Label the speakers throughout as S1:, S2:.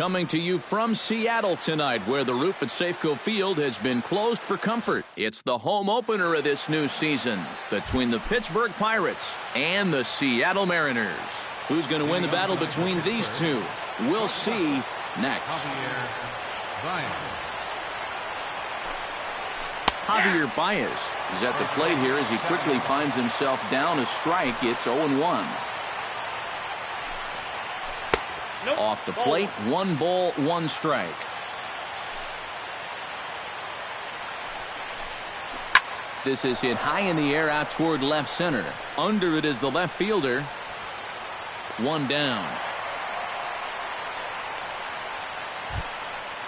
S1: Coming to you from Seattle tonight, where the roof at Safeco Field has been closed for comfort. It's the home opener of this new season between the Pittsburgh Pirates and the Seattle Mariners. Who's going to win the battle between these two? We'll see next. Javier Baez is at the plate here as he quickly finds himself down a strike. It's 0-1. Off the plate, 1 ball, 1 strike. This is hit high in the air out toward left center. Under it is the left fielder. 1 down.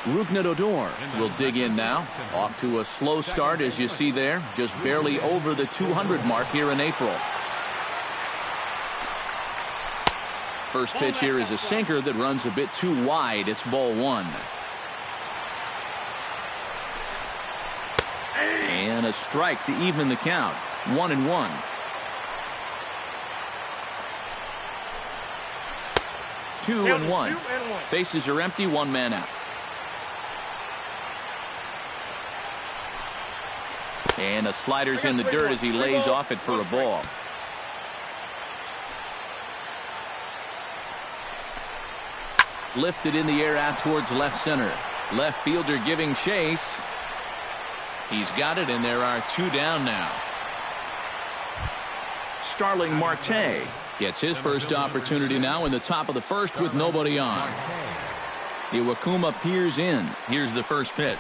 S1: Rougned Odor will dig in now. Off to a slow start, as you see there. Just barely over the 200 mark here in April. First pitch here is a sinker that runs a bit too wide. It's ball 1. And a strike to even the count. 1-1. Two and one. Bases are empty. 1 man out. And the slider's in the dirt as he lays off it for a ball. Lifted in the air out towards left center. Left fielder giving chase. He's got it, and there are 2 down now. Starling Marte gets his first opportunity now in the top of the first with nobody on. Iwakuma peers in. Here's the first pitch.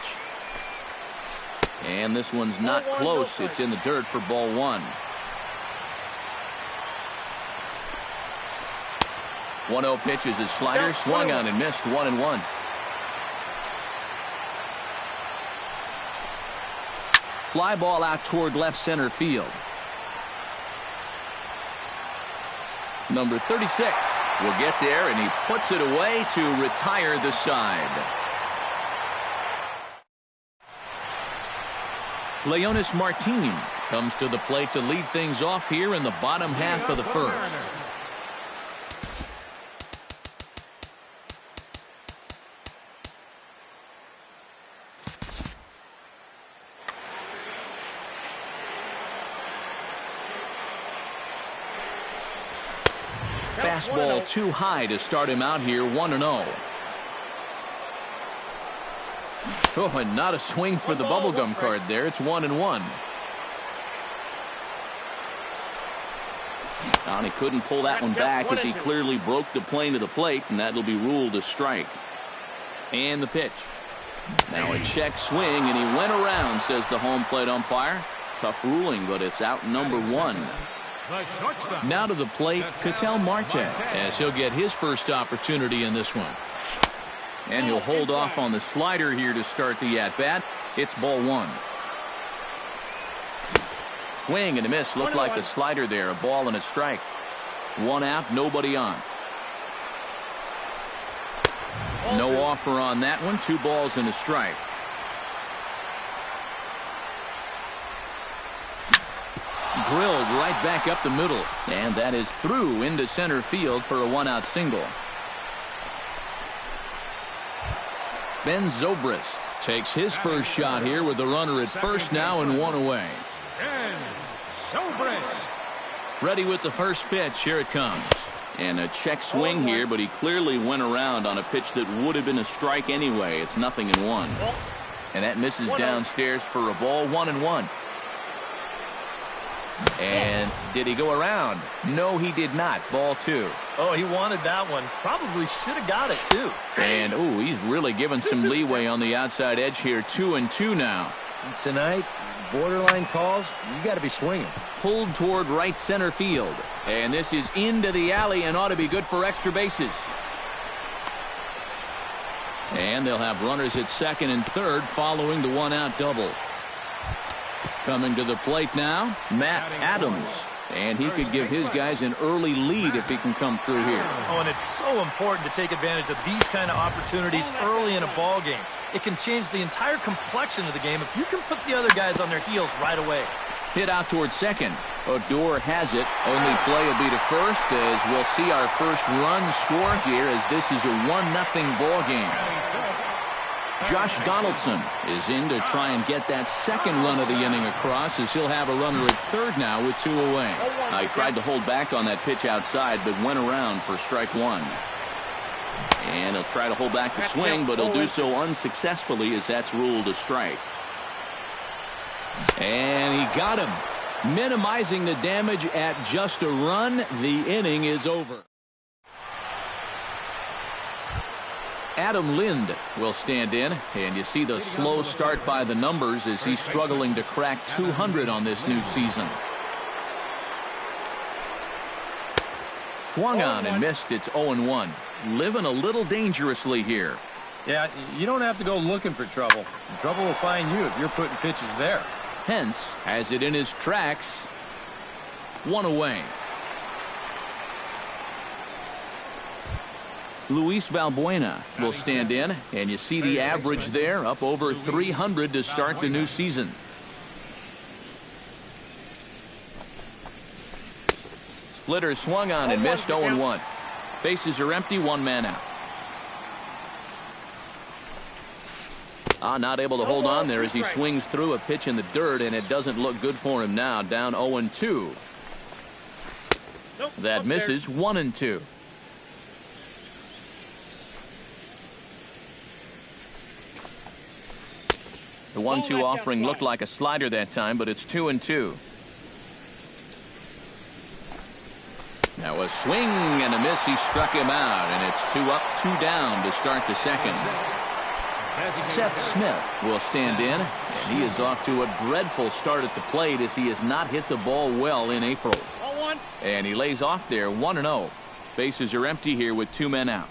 S1: And this one's not close. It's in the dirt for ball 1. 1-0 pitch is his slider, swung on and missed. 1-1. Fly ball out toward left center field. Number 36 will get there, and he puts it away to retire the side. Leonis Martin comes to the plate to lead things off here in the bottom half of the first. Fastball too high to start him out here. 1-0. Oh, and not a swing for the bubblegum card there. It's 1-1. And he couldn't pull that one back as he clearly broke the plane of the plate, and that'll be ruled a strike. And the pitch. Now a check swing, and he went around, says the home plate umpire. Tough ruling, but it's out number 1. Now to the plate, Ketel Marte, as he'll get his first opportunity in this one. And he'll hold off on the slider here to start the at-bat. It's ball 1. Swing and a miss. Looked like the slider there. A ball and a strike. 1 out, nobody on. No offer on that one. 2 balls and a strike. Drilled right back up the middle. And that is through into center field for a 1-out single. Ben Zobrist takes his first shot here with the runner at first now and 1 away. Ready with the first pitch. Here it comes. And a check swing here, but he clearly went around on a pitch that would have been a strike anyway. It's 0-1. And that misses downstairs for a ball. 1-1. And did he go around? No, he did not. Ball 2.
S2: Oh, he wanted that one. Probably should have got it, too.
S1: And, ooh, he's really given some leeway on the outside edge here. 2-2 now.
S2: And tonight, borderline calls, you got to be swinging.
S1: Pulled toward right center field. And this is into the alley and ought to be good for extra bases. And they'll have runners at second and third following the 1-out double. Coming to the plate now, Matt Adams. And he could give his guys an early lead if he can come through here.
S2: Oh, and it's so important to take advantage of these kind of opportunities early in a ball game. It can change the entire complexion of the game if you can put the other guys on their heels right away.
S1: Hit out towards second. Odor has it. Only play will be to first as we'll see our first run score here as this is a 1-0 ball game. Josh Donaldson is in to try and get that second run of the inning across as he'll have a runner at third now with 2 away. He tried to hold back on that pitch outside but went around for strike 1. And he'll try to hold back the swing, but he'll do so unsuccessfully as that's ruled a strike. And he got him. Minimizing the damage at just a run. The inning is over. Adam Lind will stand in, and you see the slow start by the numbers as he's struggling to crack 200 on this new season. Swung on and missed. It's 0-1. Living a little dangerously here.
S2: Yeah, you don't have to go looking for trouble. Trouble will find you if you're putting pitches there.
S1: Hence has it in his tracks. 1 away. Luis Valbuena will stand in, and you see the average there up over 300 to start the new season. Splitter swung on and missed. 0-1. Bases are empty. 1 man out. Not able to hold on there as he swings through a pitch in the dirt, and it doesn't look good for him now. Down 0-2. That misses. 1-2. The 1-2 offering looked like a slider that time, but it's 2-2. Now a swing and a miss. He struck him out, and it's 2 up, 2 down to start the second. Seth Smith will stand in, and he is off to a dreadful start at the plate as he has not hit the ball well in April. And he lays off there. 1-0. Bases are empty here with 2 men out.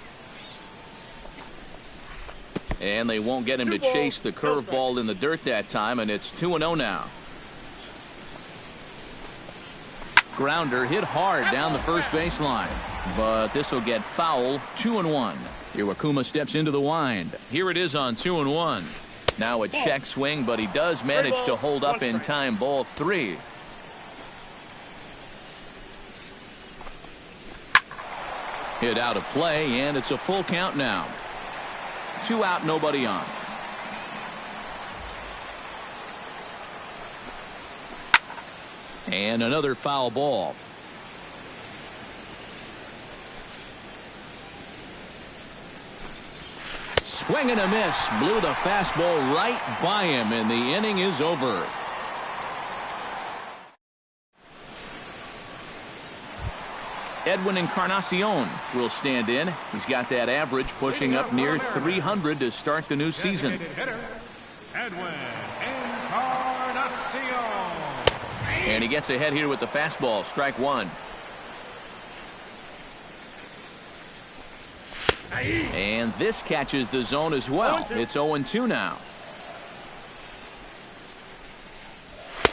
S1: And they won't get him to chase the curveball in the dirt that time, and it's 2-0 now. Grounder hit hard down the first baseline, but this will get foul. 2-1. Iwakuma steps into the wind. Here it is on 2-1. Now a check swing, but he does manage to hold up in time. Ball 3. Hit out of play, and it's a full count now. 2 out, nobody on. And another foul ball. Swing and a miss. Blew the fastball right by him, and the inning is over. Edwin Encarnacion will stand in. He's got that average pushing up near 300 to start the new season.
S3: Edwin Encarnacion.
S1: And he gets ahead here with the fastball. Strike 1. And this catches the zone as well. It's 0-2 now.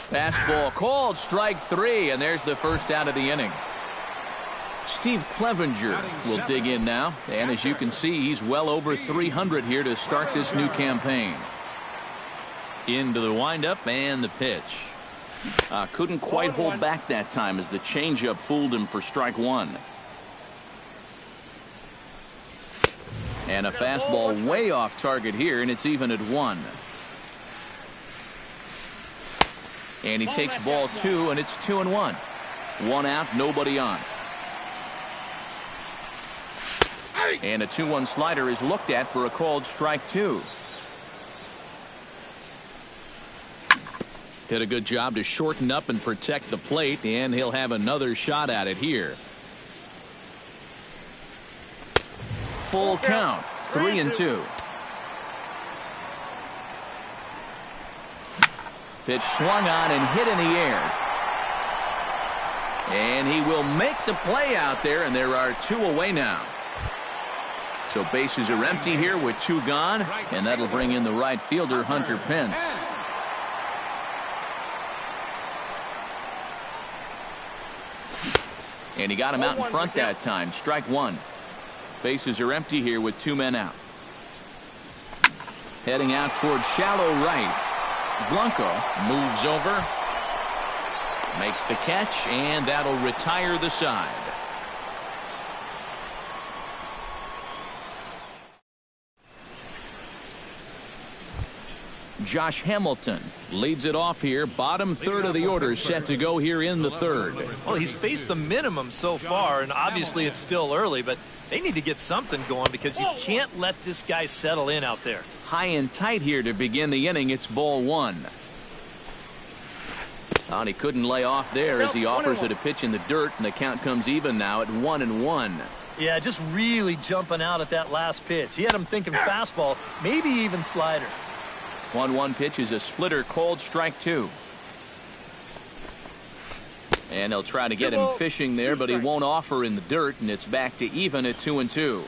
S1: Fastball called. Strike 3, and there's the first out of the inning. Steve Clevenger will dig in now, and as you can see, he's well over 300 here to start this new campaign. Into the windup and the pitch. Couldn't quite hold back that time as the changeup fooled him for strike 1. And a fastball way off target here, and it's even at 1. And he takes ball 2, and it's 2-1. 1 out, nobody on. And a 2-1 slider is looked at for a called strike 2. Did a good job to shorten up and protect the plate, and he'll have another shot at it here. Full count, 3-2. Pitch swung on and hit in the air. And he will make the play out there, and there are 2 away now. So bases are empty here with 2 gone, and that'll bring in the right fielder, Hunter Pence. And he got him out in front that time. Strike 1. Bases are empty here with 2 men out. Heading out towards shallow right. Blanco moves over. Makes the catch, and that'll retire the side. Josh Hamilton leads it off here. Bottom third of the order set to go here in the third.
S2: Well, he's faced the minimum so far, and obviously it's still early, but they need to get something going because you can't let this guy settle in out there.
S1: High and tight here to begin the inning. It's ball one. And he couldn't lay off there as he offers it a pitch in the dirt, and the count comes even now at 1-1.
S2: Yeah, just really jumping out at that last pitch. He had him thinking fastball, maybe even slider.
S1: 1-1 pitch is a splitter, called strike two. And they'll try to get him fishing there, but he won't offer in the dirt, and it's back to even at 2-2.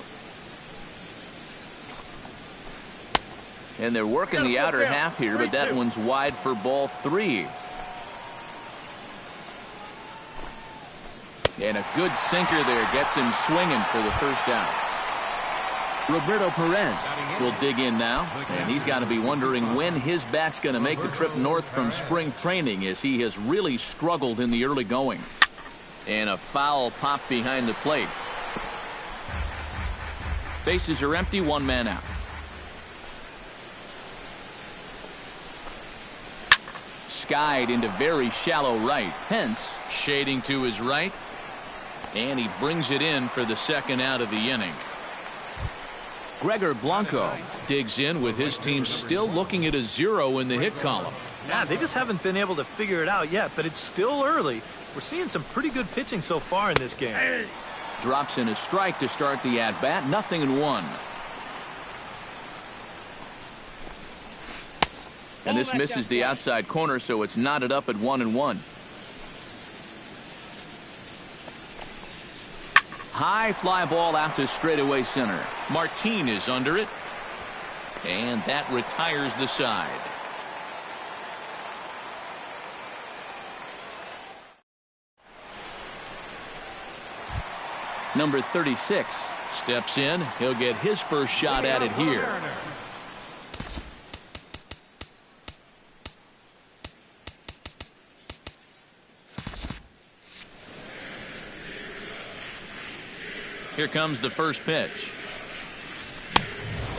S1: And they're working the outer half here, but that one's wide for ball three. And a good sinker there gets him swinging for the first out. Roberto Perez will dig in now, and he's got to be wondering when his bat's going to make the trip north from spring training, as he has really struggled in the early going. And a foul pop behind the plate. Bases are empty, one man out. Skied into very shallow right. Pence shading to his right, and he brings it in for the second out of the inning. Gregor Blanco digs in with his team still looking at a 0 in the hit column.
S2: Yeah, they just haven't been able to figure it out yet, but it's still early. We're seeing some pretty good pitching so far in this game.
S1: Drops in a strike to start the at-bat. 0-1. And this misses the outside corner, so it's knotted up at 1-1. High fly ball out to straightaway center. Martin is under it, and that retires the side. Number 36 steps in. He'll get his first shot at it here. Here comes the first pitch.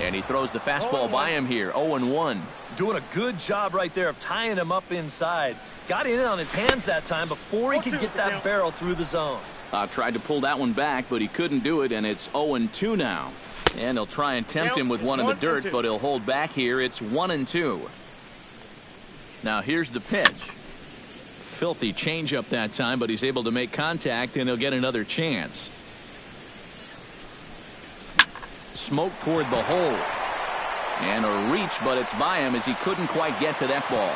S1: And he throws the fastball by him here. 0-1.
S2: Doing a good job right there of tying him up inside. Got in on his hands that time before he could get that barrel through the zone.
S1: Tried to pull that one back, but he couldn't do it, and it's 0-2 now. And they'll try and tempt him with one in the dirt, but he'll hold back here. It's 1-2. Now here's the pitch. Filthy changeup that time, but he's able to make contact, and he'll get another chance. Smoke toward the hole. And a reach, but it's by him as he couldn't quite get to that ball.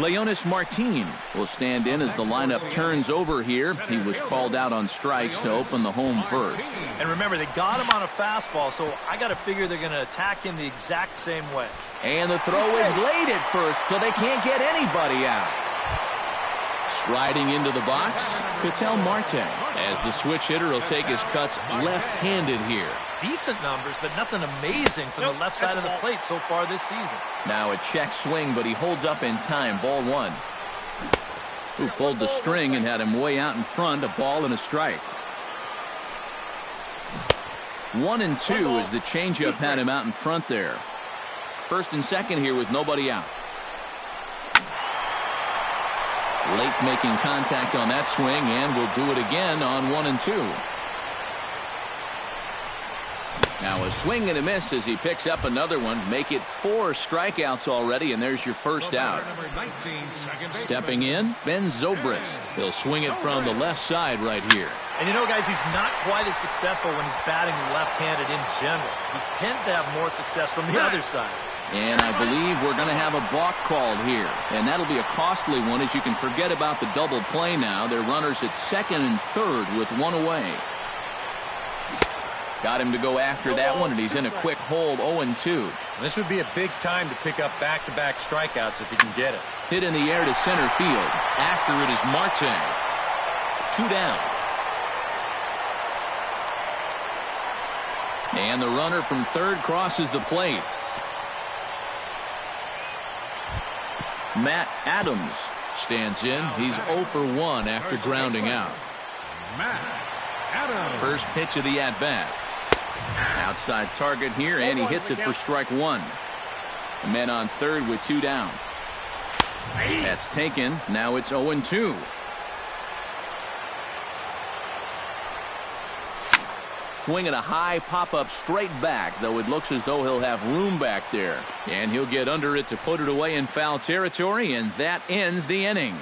S1: Leonis Martin will stand in as the lineup turns over here. He was called out on strikes to open the home first.
S2: And remember, they got him on a fastball, so I got to figure they're going to attack him the exact same way.
S1: And the throw is late at first, so they can't get anybody out. Striding into the box, Ketel Marte, as the switch hitter will take his cuts left-handed here.
S2: Decent numbers, but nothing amazing from the left side of the plate so far this season.
S1: Now a check swing, but he holds up in time. Ball one. Who pulled the string and had him way out in front. A ball and a strike. 1-2 as the changeup had him out in front there. First and second here with nobody out. Late making contact on that swing, and will do it again on 1-2. Now a swing and a miss as he picks up another one. Make it 4 strikeouts already, and there's your first out. Stepping in, Ben Zobrist. He'll swing it from the left side right here.
S2: And you know, guys, he's not quite as successful when he's batting left-handed in general. He tends to have more success from the other side.
S1: And I believe we're going to have a balk called here. And that'll be a costly one, as you can forget about the double play now. They're runners at second and third with one away. Got him to go after that one, and he's in a quick hold. 0-2.
S4: This would be a big time to pick up back-to-back strikeouts if he can get it.
S1: Hit in the air to center field. After it is Marte. 2 down. And the runner from third crosses the plate. Matt Adams stands in. He's 0 for 1 after grounding out.
S3: Matt Adams.
S1: First pitch of the at-bat. Outside target here, and he hits it for strike one. The men on third with 2 down. That's taken. Now it's 0-2. Swinging a high pop-up straight back, though it looks as though he'll have room back there. And he'll get under it to put it away in foul territory, and that ends the inning.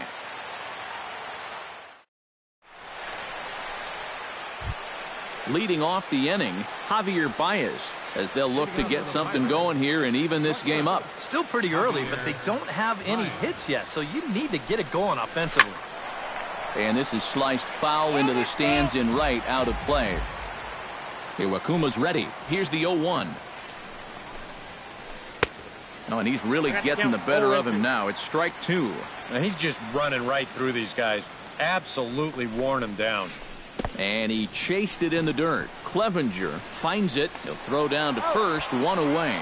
S1: Leading off the inning, Javier Baez, as they'll look to get something going here and even this game up.
S2: Still pretty early, but they don't have any hits yet, so you need to get it going offensively.
S1: And this is sliced foul into the stands in right, out of play. Iwakuma's ready. Here's the 0-1. Oh, and he's really getting the better of him now. It's strike 2.
S4: Now he's just running right through these guys. Absolutely worn them down.
S1: And he chased it in the dirt. Clevenger finds it. He'll throw down to first, 1 away.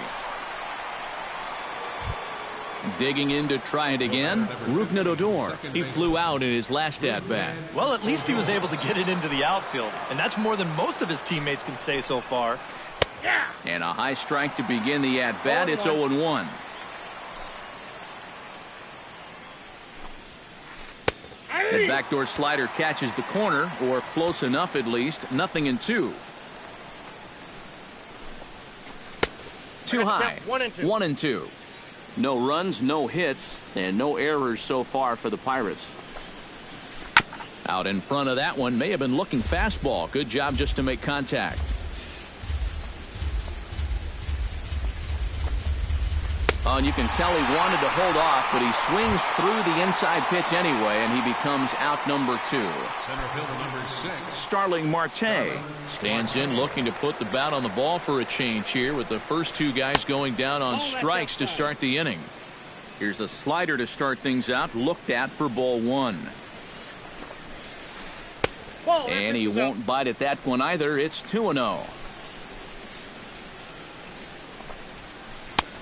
S1: Digging in to try it again, Rougned Odor. He flew out in his last at-bat.
S2: Well, at least he was able to get it into the outfield, and that's more than most of his teammates can say so far.
S1: And a high strike to begin the at-bat. It's 0-1. The backdoor slider catches the corner, or close enough at least. 0-2. Too high. 1-2. No runs, no hits, and no errors so far for the Pirates. Out in front of that one, may have been looking fastball. Good job just to make contact. Oh, and you can tell he wanted to hold off, but he swings through the inside pitch anyway, and he becomes out number 2.
S3: Center fielder number 6.
S1: Starling Marte stands in, looking to put the bat on the ball for a change here, with the first 2 guys going down on strikes to start the inning. Here's a slider to start things out, looked at for ball 1. And he won't bite at that one either. It's 2-0.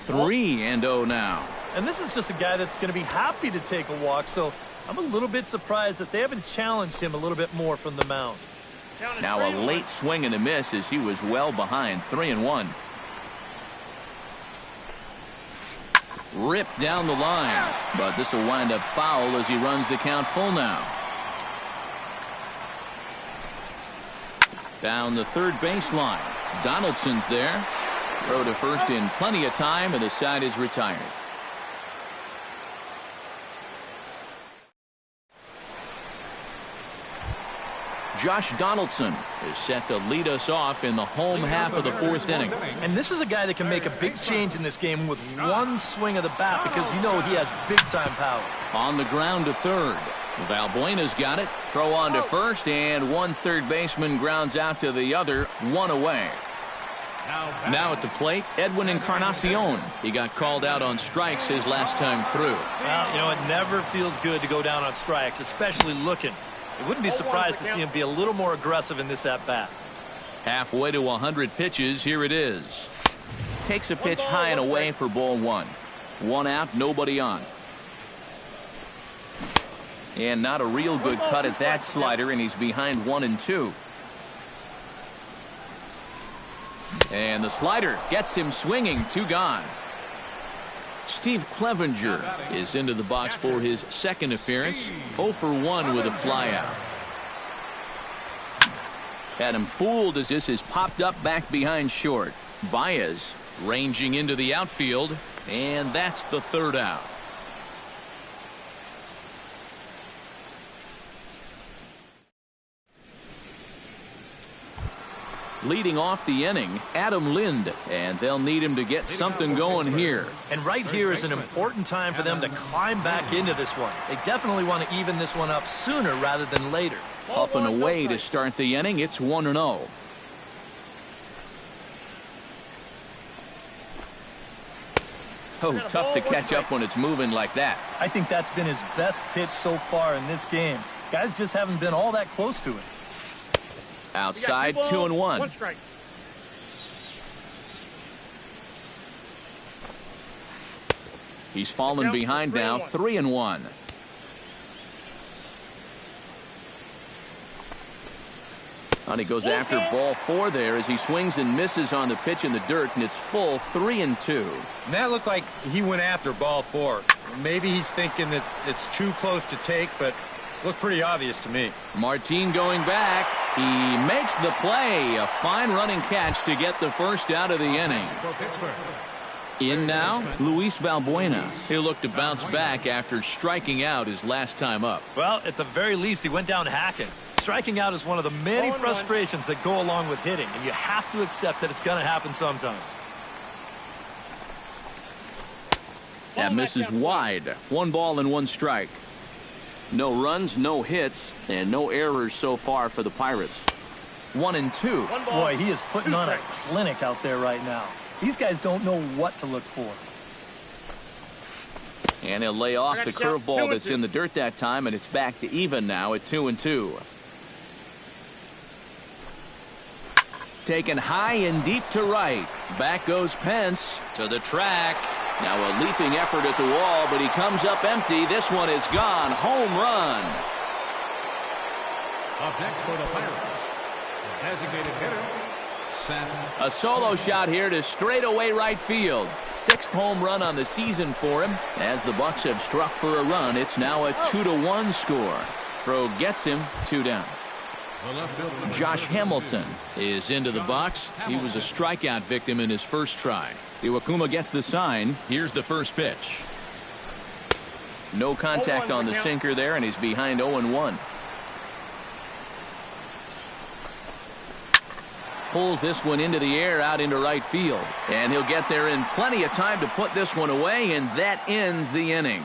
S1: 3-0 now.
S2: And this is just a guy that's going to be happy to take a walk, so I'm a little bit surprised that they haven't challenged him a little bit more from the mound.
S1: Now a late swing and a miss as he was well behind. 3-1. Ripped down the line, but this will wind up foul as he runs the count full now. Down the third baseline. Donaldson's there. Throw to first in plenty of time, and the side is retired. Josh Donaldson is set to lead us off in the home half of the 4th inning.
S2: And this is a guy that can make a big change in this game with one swing of the bat, because you know he has big-time power.
S1: On the ground to third. Valbuena's got it. Throw on to first, and one third baseman grounds out to the other. 1 away. Now at the plate, Edwin Encarnacion. He got called out on strikes his last time through.
S2: Well, you know, it never feels good to go down on strikes, especially looking. I wouldn't be surprised to see him be a little more aggressive in this at-bat.
S1: Halfway to 100 pitches, here it is. Takes a pitch high and away for ball 1. 1 out, nobody on. And not a real good cut at that slider, and he's behind 1-2. And the slider gets him swinging. 2 gone. Steve Clevenger is into the box for his second appearance. 0 for 1 with a flyout. Had him fooled as this is popped up back behind short. Baez ranging into the outfield, and that's the 3rd out. Leading off the inning, Adam Lind, and they'll need him to get something going here.
S2: And right here is an important time for them to climb back into this one. They definitely want to even this one up sooner rather than later.
S1: Up and away to start the inning. It's 1-0. Oh, tough to catch up when it's moving like that.
S2: I think that's been his best pitch so far in this game. Guys just haven't been all that close to it.
S1: Outside, 2-1.
S3: 1 strike.
S1: He's fallen behind now, 3-1. And he goes after ball 4 there as he swings and misses on the pitch in the dirt, and it's full 3-2.
S4: And that looked like he went after ball 4. Maybe he's thinking that it's too close to take, but looked pretty obvious to me.
S1: Martin going back. He makes the play. A fine running catch to get the first out of the inning. In now, Luis Valbuena. He'll look to bounce back after striking out his last time up.
S2: Well, at the very least, he went down hacking. Striking out is one of the many frustrations that go along with hitting, and you have to accept that it's going to happen sometimes.
S1: That misses wide. 1 ball and 1 strike. No runs, no hits, and no errors so far for the Pirates. 1-2.
S5: Boy, he is putting on a clinic out there right now. These guys don't know what to look for.
S1: And he'll lay off the curveball that's in the dirt that time, and it's back to even now at 2-2. Taken high and deep to right. Back goes Pence to the track. Now a leaping effort at the wall, but he comes up empty. This one is gone. Home run.
S3: Up next for the Pirates, the designated hitter, Seth.
S1: A solo shot here to straightaway right field. 6th home run on the season for him. As the Bucks have struck for a run, it's now a 2-1 score. Throw gets him, 2 down. Josh Hamilton is into the box. He was a strikeout victim in his first try. Iwakuma gets the sign. Here's the first pitch. No contact on the sinker there, and he's behind 0-1. Pulls this one into the air out into right field. And he'll get there in plenty of time to put this one away, and that ends the inning.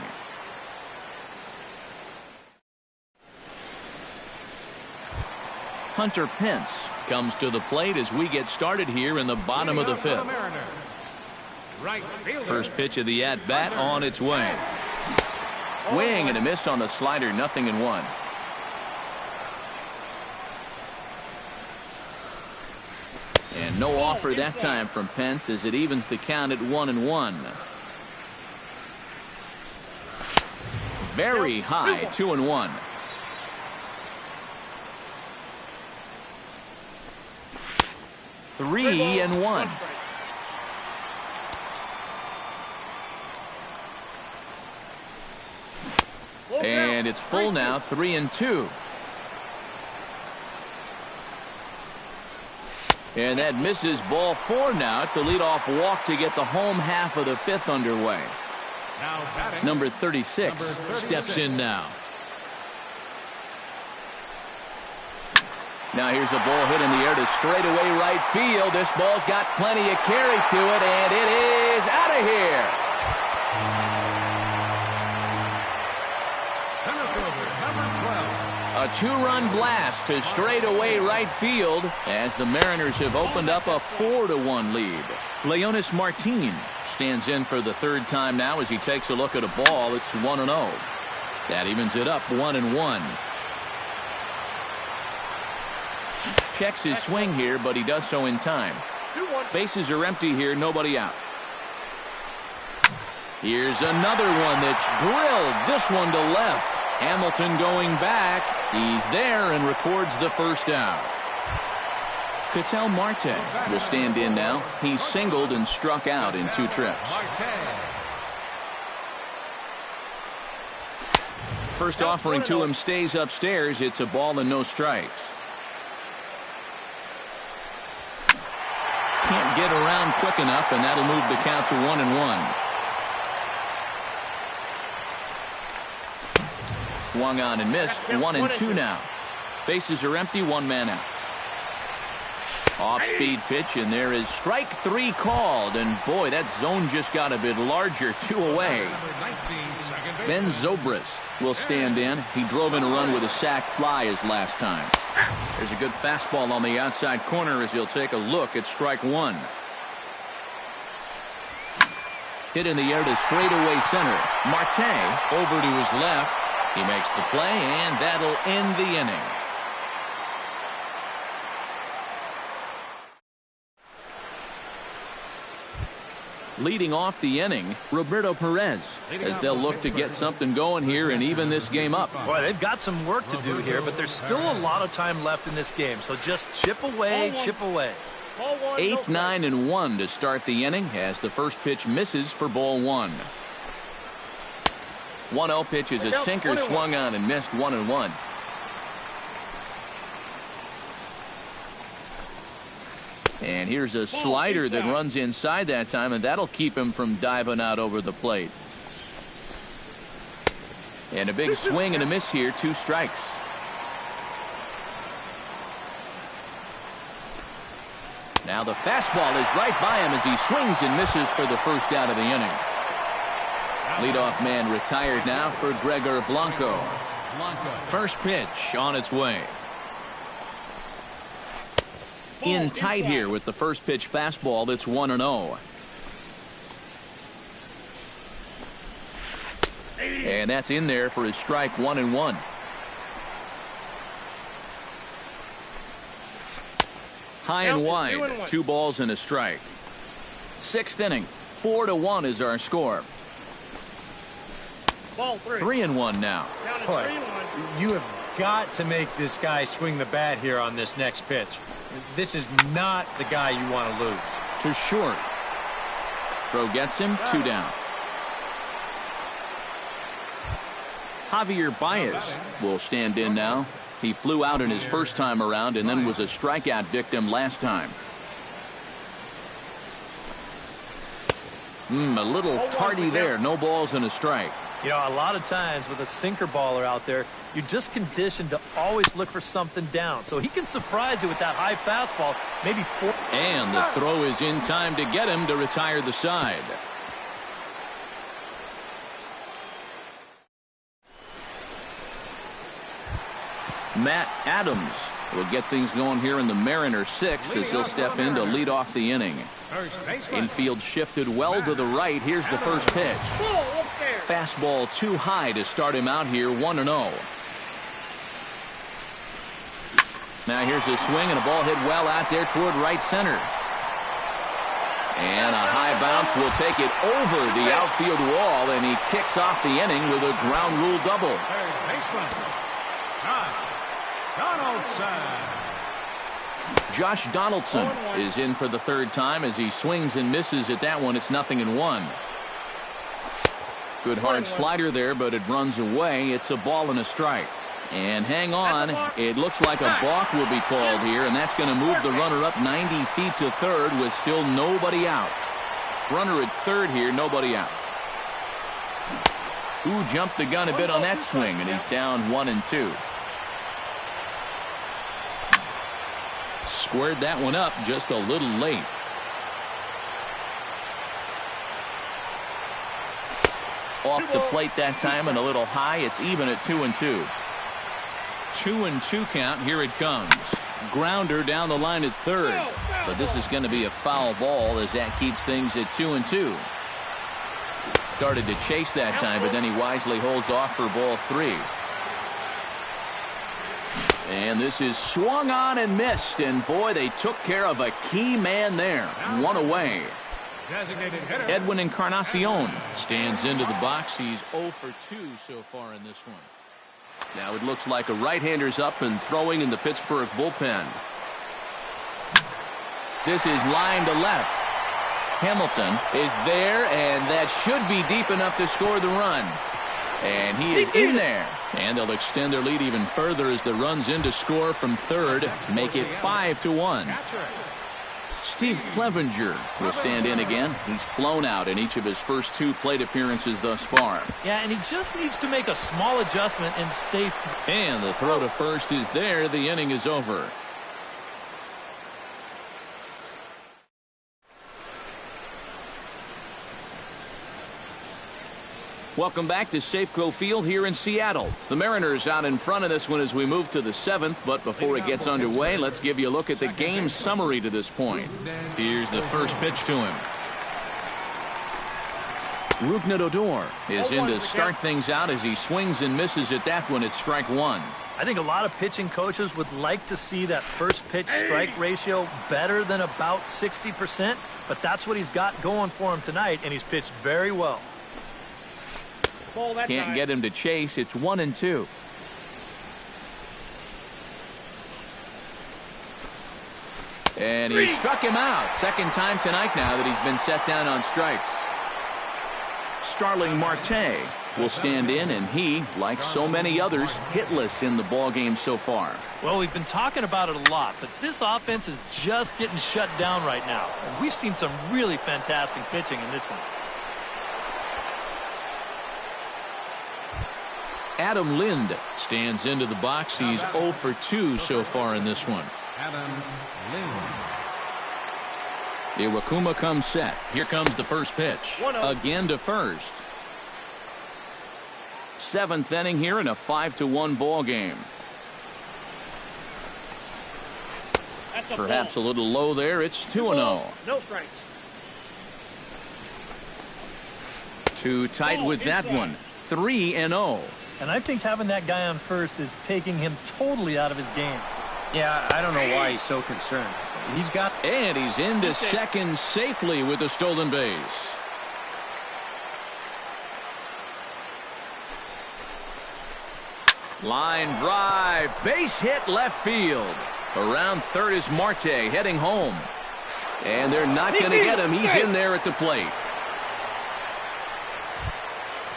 S1: Hunter Pence comes to the plate as we get started here in the bottom of the 5th. First pitch of the at-bat on its way. Swing and a miss on the slider, 0-1. And no offer that time from Pence as it evens the count at 1-1. Very high, 2-1. Three and 1. And it's full now, 3-2. And that misses ball 4 now. It's a leadoff walk to get the home half of the 5th underway. Number 36 steps in now. Now here's a ball hit in the air to straightaway right field. This ball's got plenty of carry to it, and it is out of here.
S3: Center fielder, number 12.
S1: A 2-run blast to straightaway right field as the Mariners have opened up a 4-1 lead. Leonis Martin stands in for the 3rd time now as he takes a look at a ball. It's 1-0. That evens it up 1-1. Checks his swing here, but he does so in time. Bases are empty here, nobody out. Here's another one that's drilled. This one to left. Hamilton going back. He's there and records the first out. Ketel Marte will stand in now. He's singled and struck out in 2 trips. First offering to him stays upstairs. It's a ball and no strikes. Can't get around quick enough, and that'll move the count to 1-1. Swung on and missed. 1-2 now. Bases are empty, 1 man out. Off-speed pitch, and there is strike 3 called. And boy, that zone just got a bit larger. 2 away. Ben Zobrist will stand in. He drove in a run with a sac fly his last time. There's a good fastball on the outside corner as he'll take a look at strike 1. Hit in the air to straightaway center. Marte over to his left. He makes the play, and that'll end the inning. Leading off the inning, Roberto Perez, as they'll look to get something going here and even this game up.
S2: Boy, they've got some work to do here, but there's still a lot of time left in this game. So just chip away, chip away.
S1: 8, 9, and 1 to start the inning as the first pitch misses for ball 1. 1-0 pitch is a sinker, swung on and missed, 1-1. And here's a slider that runs inside that time, and that'll keep him from diving out over the plate. And a big swing and a miss here, 2 strikes. Now the fastball is right by him as he swings and misses for the first out of the inning. Leadoff man retired now for Gregor Blanco. First pitch on its way. In tight here with the first pitch fastball that's 1-0. And that's in there for his strike, 1-1. High and wide, 2 balls and a strike. 6th inning, 4-1 is our score. 3-1 now.
S4: Boy, you have got to make this guy swing the bat here on this next pitch. This is not the guy you want to lose.
S1: To short. Throw gets him, 2 down. Javier Baez will stand in now. He flew out in his first time around and then was a strikeout victim last time. A little tardy there. No balls and a strike.
S2: You know, a lot of times with a sinker baller out there, you're just conditioned to always look for something down. So he can surprise you with that high fastball, maybe 4.
S1: And the throw is in time to get him to retire the side. Matt Adams will get things going here in the Mariners 6th as he'll step in to lead off the inning. Infield shifted well to the right. Here's the first pitch. Fastball too high to start him out here, 1-0. Now here's a swing and a ball hit well out there toward right center. And a high bounce will take it over the outfield wall, and he kicks off the inning with a ground rule double. Josh Donaldson is in for the 3rd time as he swings and misses at that one. It's 0-1. Good hard slider there, but it runs away. It's a ball and a strike. And hang on, it looks like a balk will be called here, and that's going to move the runner up 90 feet to third with still nobody out. Runner at third here, nobody out. Ooh, jumped the gun a bit on that swing, and he's down 1-2. Squared that one up just a little late. Off the plate that time and a little high. It's even at 2-2. 2-2 count. Here it comes. Grounder down the line at third. But this is going to be a foul ball as that keeps things at 2-2. Started to chase that time, but then he wisely holds off for ball 3. And this is swung on and missed. And boy, they took care of a key man there. 1 away. Edwin Encarnacion stands into the box. He's 0 for 2 so far in this one. Now it looks like a right-hander's up and throwing in the Pittsburgh bullpen. This is line to left. Hamilton is there, and that should be deep enough to score the run. And he is in there. And they'll extend their lead even further as the run's in to score from third to make it 5-1. Steve Clevenger will stand in again. He's flown out in each of his first 2 plate appearances thus far.
S2: Yeah, and he just needs to make a small adjustment and stay.
S1: And the throw to first is there. The inning is over. Welcome back to Safeco Field here in Seattle. The Mariners out in front of this one as we move to the 7th, but before it gets underway, let's give you a look at the game summary to this point. Here's the first pitch to him. Rougned Odor is in to start things out as he swings and misses at that one at strike 1.
S2: I think a lot of pitching coaches would like to see that first pitch strike ratio better than about 60%, but that's what he's got going for him tonight, and he's pitched very well.
S1: Can't get him to chase. It's 1-2. And he struck him out. Second time tonight now that he's been set down on strikes. Starling Marte will stand in, and he, like so many others, hitless in the ballgame so far.
S2: Well, we've been talking about it a lot, but this offense is just getting shut down right now. And we've seen some really fantastic pitching in this one.
S1: Adam Lind stands into the box. He's 0 for 2 so far in this one.
S3: Adam Lind.
S1: Iwakuma comes set. Here comes the first pitch. Again to first. Seventh inning here in a 5-1 ball game. Perhaps a little low there. It's 2-0.
S6: No strikes.
S1: Too tight with that one. 3-0.
S2: And I think having that guy on first is taking him totally out of his game.
S7: Yeah, I don't know why he's so concerned. He's got...
S1: And he's into second safely with a stolen base. Line drive. Base hit left field. Around third is Marte heading home. And they're not going to get him. He's in there at the plate.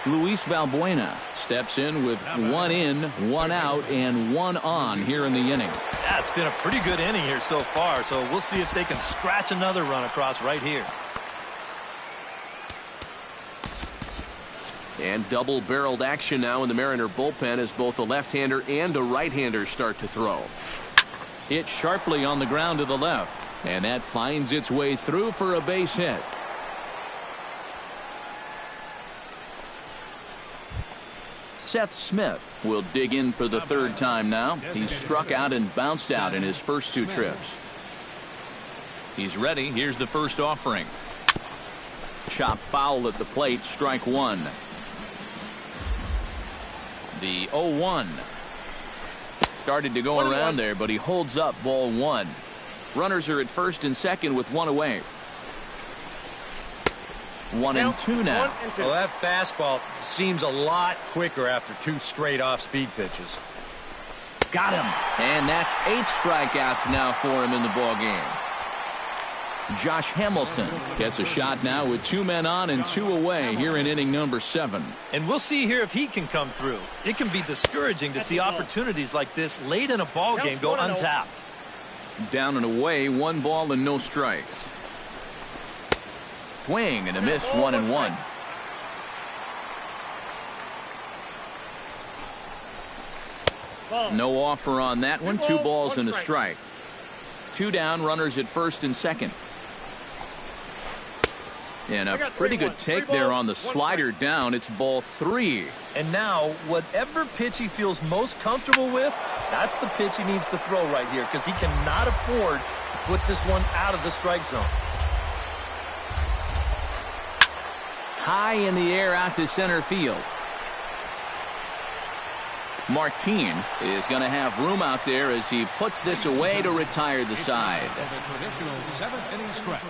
S1: Luis Valbuena steps in with 1 in, 1 out, and 1 on here in the inning.
S2: Yeah, it's been a pretty good inning here so far, so we'll see if they can scratch another run across right here.
S1: And double-barreled action now in the Mariner bullpen as both a left-hander and a right-hander start to throw. Hit sharply on the ground to the left, and that finds its way through for a base hit. Seth Smith will dig in for the third time now. He's struck out and bounced out in his first 2 trips. He's ready. Here's the first offering. Chop foul at the plate. Strike 1. The 0-1. Started to go around there, but he holds up ball 1. Runners are at first and second with 1 away. 1-2 now.
S4: Well, that fastball seems a lot quicker after 2 straight off-speed pitches.
S1: Got him. And that's 8 strikeouts now for him in the ballgame. Josh Hamilton gets a shot now with 2 men on and 2 away here in inning number 7.
S2: And we'll see here if he can come through. It can be discouraging to see opportunities like this late in a ball game go untapped.
S1: Down and away, 1 ball and no strikes. Swing and a miss, 1-1. No offer on that one. 2 balls and a strike. 2 down, runners at first and second. And a pretty good take there on the slider down. It's ball 3.
S2: And now, whatever pitch he feels most comfortable with, that's the pitch he needs to throw right here, because he cannot afford to put this one out of the strike zone.
S1: High in the air out to center field. Martin is going to have room out there as he puts this away to retire the side.
S3: The traditional 7th inning stretch.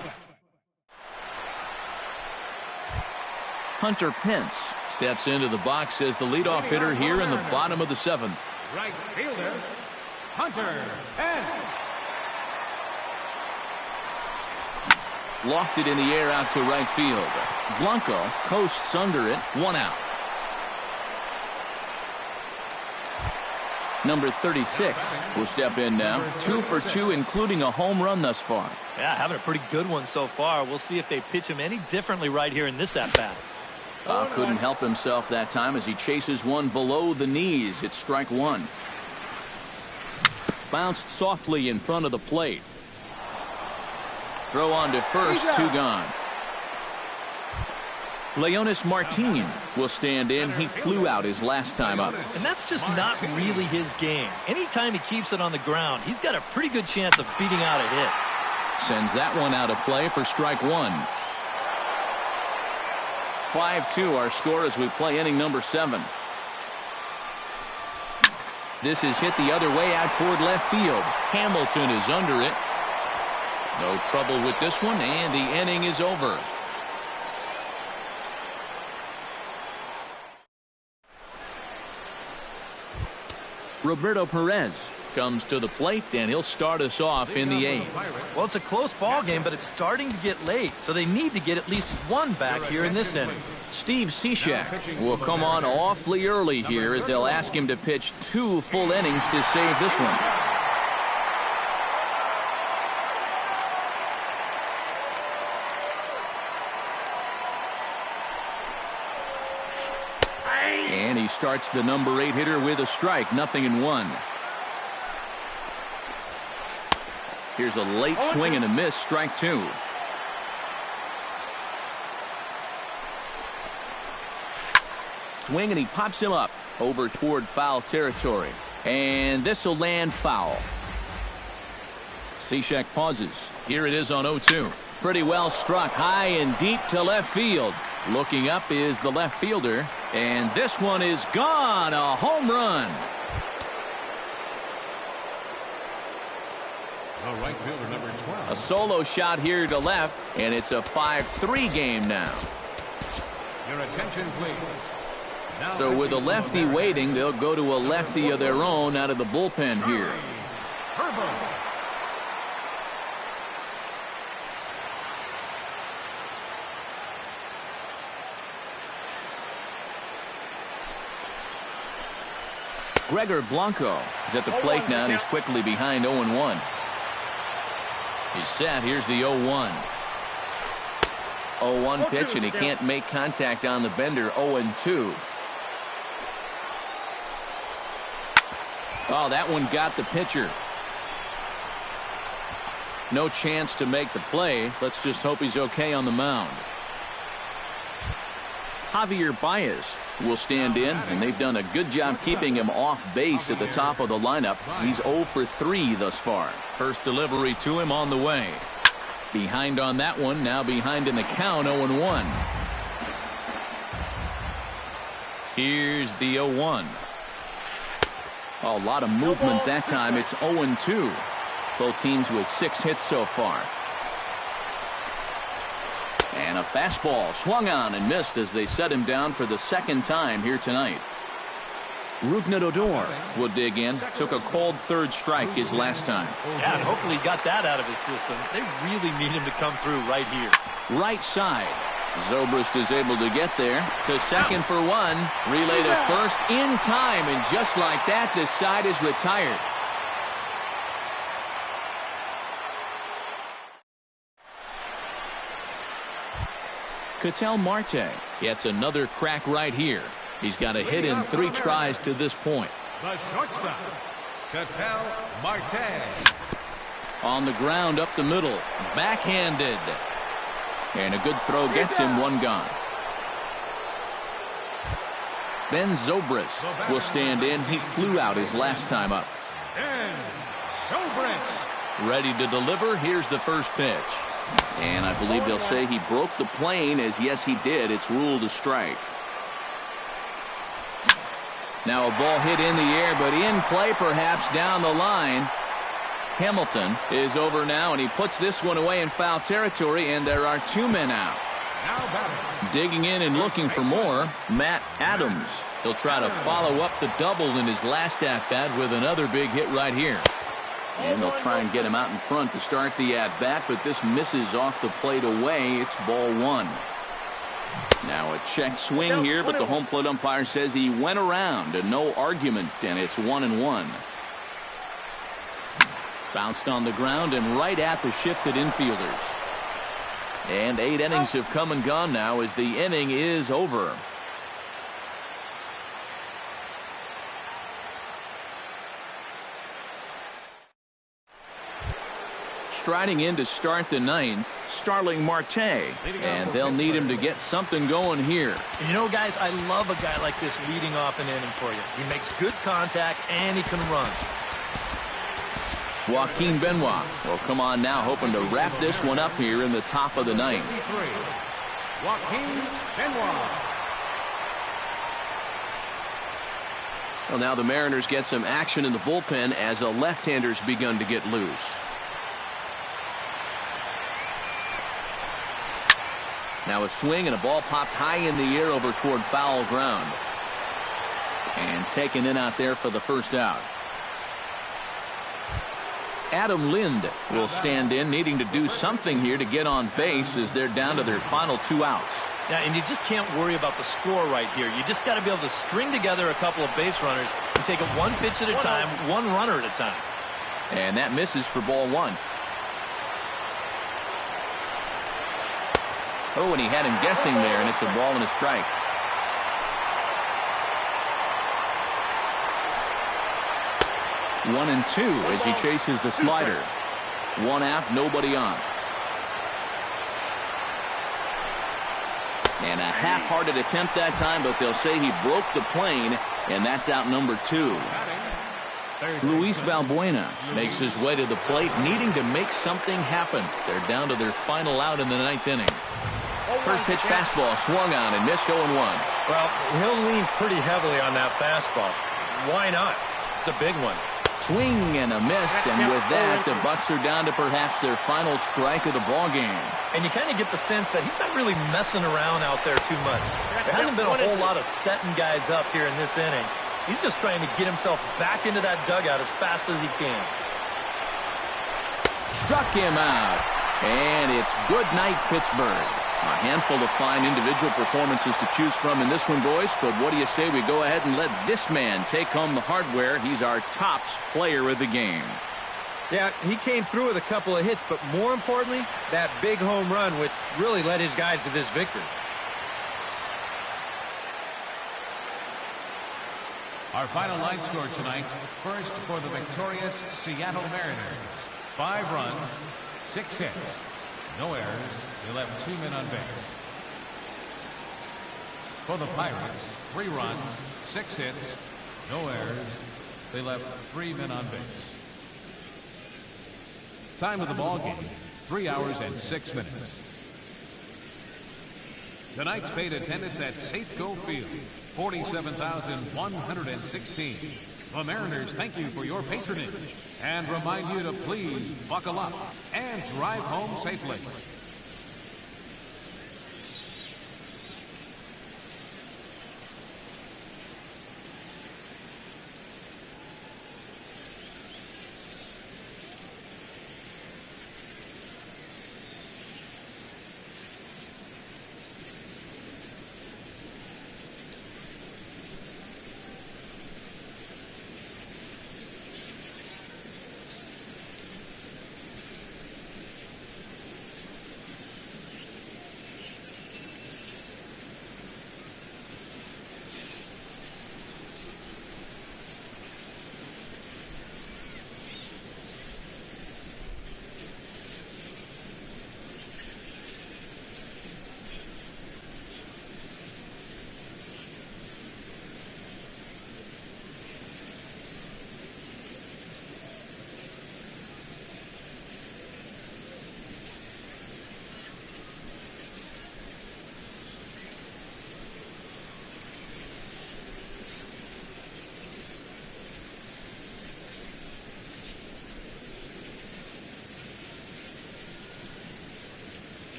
S1: Hunter Pence steps into the box as the leadoff hitter here in the bottom of the 7th.
S3: Right fielder, Hunter Pence.
S1: Lofted in the air out to right field. Blanco coasts under it. 1 out. Number 36 will step in now. 2 for 2, including a home run thus far.
S2: Yeah, having a pretty good one so far. We'll see if they pitch him any differently right here in this at-bat.
S1: Couldn't help himself that time as he chases one below the knees. It's strike 1. Bounced softly in front of the plate. Throw on to first, 2 gone. Leonis Martin will stand in. He flew out his last time up.
S2: And that's just not really his game. Anytime he keeps it on the ground, he's got a pretty good chance of beating out a hit.
S1: Sends that one out of play for strike 1. 5-2 our score as we play inning number 7. This is hit the other way out toward left field. Hamilton is under it. No trouble with this one, and the inning is over. Roberto Perez comes to the plate, and he'll start us off in the 8th.
S2: Well, it's a close ball game, but it's starting to get late, so they need to get at least one back here in this inning.
S1: Steve Cishek will come on awfully early here as they'll ask him to pitch 2 full innings to save this one. And he starts the number 8 hitter with a strike, 0-1. Here's a late swing and a miss, strike 2. Swing, and he pops him up over toward foul territory. And this will land foul. Cishek pauses. Here it is on 0-2. Pretty well struck high and deep to left field. Looking up is the left fielder. And this one is gone. A home run.
S3: Right fielder number 12.
S1: A solo shot here to left, and it's a 5-3 game now.
S3: Your attention, please. Now
S1: So with a lefty waiting, they'll go to a lefty of their own out of the bullpen here. Gregor Blanco is at the plate now, and he's quickly behind 0-1. He's set. Here's the 0-1. 0-1 pitch, and he can't make contact on the bender. 0-2. Oh, that one got the pitcher. No chance to make the play. Let's just hope he's okay on the mound. Javier Baez will stand in, and they've done a good job keeping him off base at the top of the lineup. He's 0 for 3 thus far. First delivery to him on the way. Behind on that one, now behind in the count, 0-1. Here's the 0-1. Oh, a lot of movement that time. It's 0-2. Both teams with 6 hits so far. And a fastball swung on and missed as they set him down for the second time here tonight. Rougned Odor will dig in. Took a called third strike his last time.
S2: Yeah, and hopefully he got that out of his system. They really need him to come through right here.
S1: Right side. Zobrist is able to get there to second for 1. Relay to first in time, and just like that, this side is retired. Ketel Marte gets another crack right here. He's got a hit in 3 tries to this point.
S3: The shortstop, Ketel Marte.
S1: On the ground up the middle. Backhanded. And a good throw gets him 1 gone. Ben Zobrist will stand in. He flew out his last time up.
S3: Ben Zobrist.
S1: Ready to deliver. Here's the first pitch. And I believe they'll say he broke the plane, as yes he did. It's ruled a strike. Now a ball hit in the air, but in play perhaps down the line. Hamilton is over now, and he puts this one away in foul territory, and there are 2 men out. Digging in and looking for more, Matt Adams. He'll try to follow up the double in his last at-bat with another big hit right here. And they'll try and get him out in front to start the at-bat, but this misses off the plate away. It's ball 1. Now a check swing here, but the home plate umpire says he went around, and no argument, and it's 1-1. Bounced on the ground and right at the shifted infielders. And 8 innings have come and gone now as the inning is over. Striding in to start the 9th, Starling Marte, and they'll need him to get something going here.
S2: And you know, guys, I love a guy like this leading off an inning for you. He makes good contact, and he can run.
S1: Joaquin Benoit will come on now, hoping to wrap this one up here in the top of the 9th.
S3: Joaquin Benoit.
S1: Well, now the Mariners get some action in the bullpen as a left-hander's begun to get loose. Now a swing and a ball popped high in the air over toward foul ground. And taken in out there for the first out. Adam Lind will stand in, needing to do something here to get on base as they're down to their final 2 outs.
S2: Yeah, and you just can't worry about the score right here. You just got to be able to string together a couple of base runners and take it one pitch at a time, one runner at a time.
S1: And that misses for ball 1. Oh, and he had him guessing there, and it's a ball and a strike. One and 2 as he chases the slider. 1 out, nobody on. And a half-hearted attempt that time, but they'll say he broke the plane, and that's out number 2. Luis Valbuena makes his way to the plate, needing to make something happen. They're down to their final out in the 9th inning. First pitch fastball swung on and missed 0-1.
S4: Well, he'll lean pretty heavily on that fastball. Why not? It's a big one.
S1: Swing and a miss, and with that, the Bucks are down to perhaps their final strike of the ball game.
S2: And you kind of get the sense that he's not really messing around out there too much. There hasn't been a whole lot of setting guys up here in this inning. He's just trying to get himself back into that dugout as fast as he can.
S1: Struck him out, and it's good night, Pittsburgh. A handful of fine individual performances to choose from in this one, boys, but what do you say we go ahead and let this man take home the hardware? He's our tops player of the game.
S4: Yeah, he came through with a couple of hits, but more importantly, that big home run, which really led his guys to this victory.
S3: Our final line score tonight. First for the victorious Seattle Mariners. 5 runs, 6 hits, no errors. They left 2 men on base. For the Pirates, 3 runs, 6 hits, no errors. They left 3 men on base. Time of the ball game, 3 hours and 6 minutes. Tonight's paid attendance at Safeco Field, 47,116. The Mariners thank you for your patronage and remind you to please buckle up and drive home safely.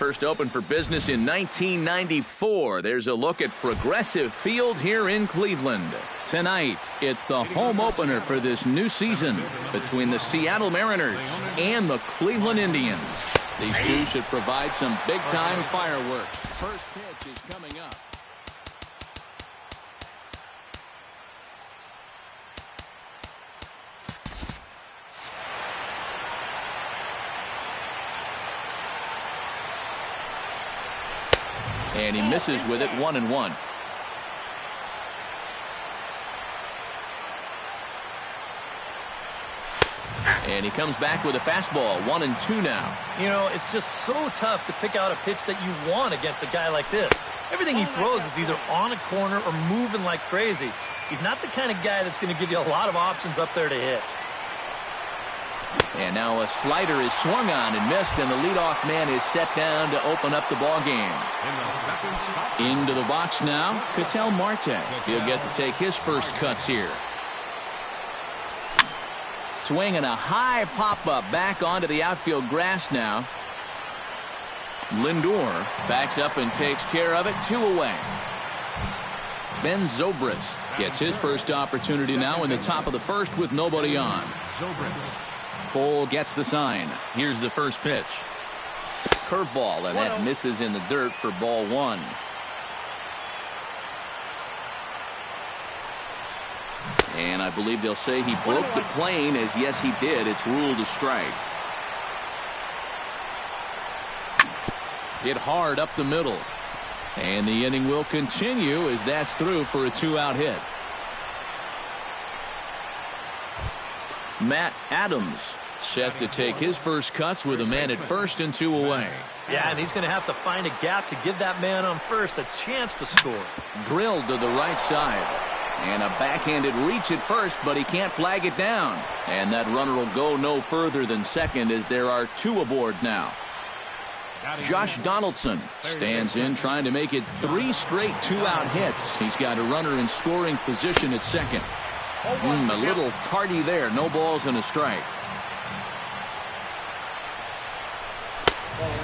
S1: First opened for business in 1994. There's a look at Progressive Field here in Cleveland. Tonight, it's the home opener for this new season between the Seattle Mariners and the Cleveland Indians. These two should provide some big-time fireworks. First pitch is coming up. And he misses with it, 1-1. And he comes back with a fastball, 1-2 now.
S2: You know, it's just so tough to pick out a pitch that you want against a guy like this. Everything he throws is either on a corner or moving like crazy. He's not the kind of guy that's going to give you a lot of options up there to hit.
S1: And now a slider is swung on and missed, and the leadoff man is set down to open up the ball game. Into the box now, Ketel Marte. He'll get to take his first cuts here. Swinging a high pop-up back onto the outfield grass now. Lindor backs up and takes care of it, 2 away. Ben Zobrist gets his first opportunity now in the top of the first with nobody on. Cole gets the sign. Here's the first pitch. Curveball, and that misses in the dirt for ball 1. And I believe they'll say he broke the plane, as yes he did. It's ruled a strike. Hit hard up the middle. And the inning will continue as that's through for a 2-out hit. Matt Adams set to take his first cuts with a man at first and 2 away.
S2: Yeah, and he's going to have to find a gap to give that man on first a chance to score.
S1: Drilled to the right side. And a backhanded reach at first, but he can't flag it down. And that runner will go no further than second as there are 2 aboard now. Josh Donaldson stands in trying to make it 3 straight 2-out hits. He's got a runner in scoring position at second. A little tardy there. No balls and a strike.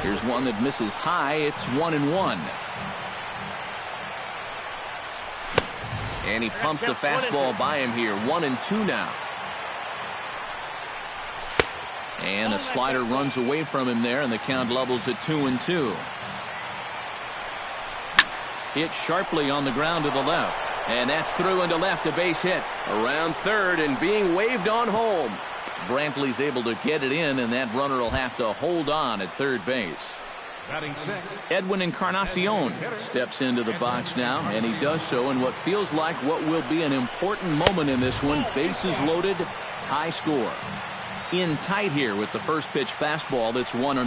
S1: Here's one that misses high. It's 1-1. And he pumps the fastball by him here. 1-2 now. And a slider runs away from him there, and the count levels at 2-2. Hit sharply on the ground to the left. And that's through into left, a base hit. Around third and being waved on home. Brantley's able to get it in, and that runner will have to hold on at third base. Edwin Encarnacion steps into the box now, and he does so in what feels like what will be an important moment in this one. Bases loaded, high score. In tight here with the first pitch fastball that's 1-0.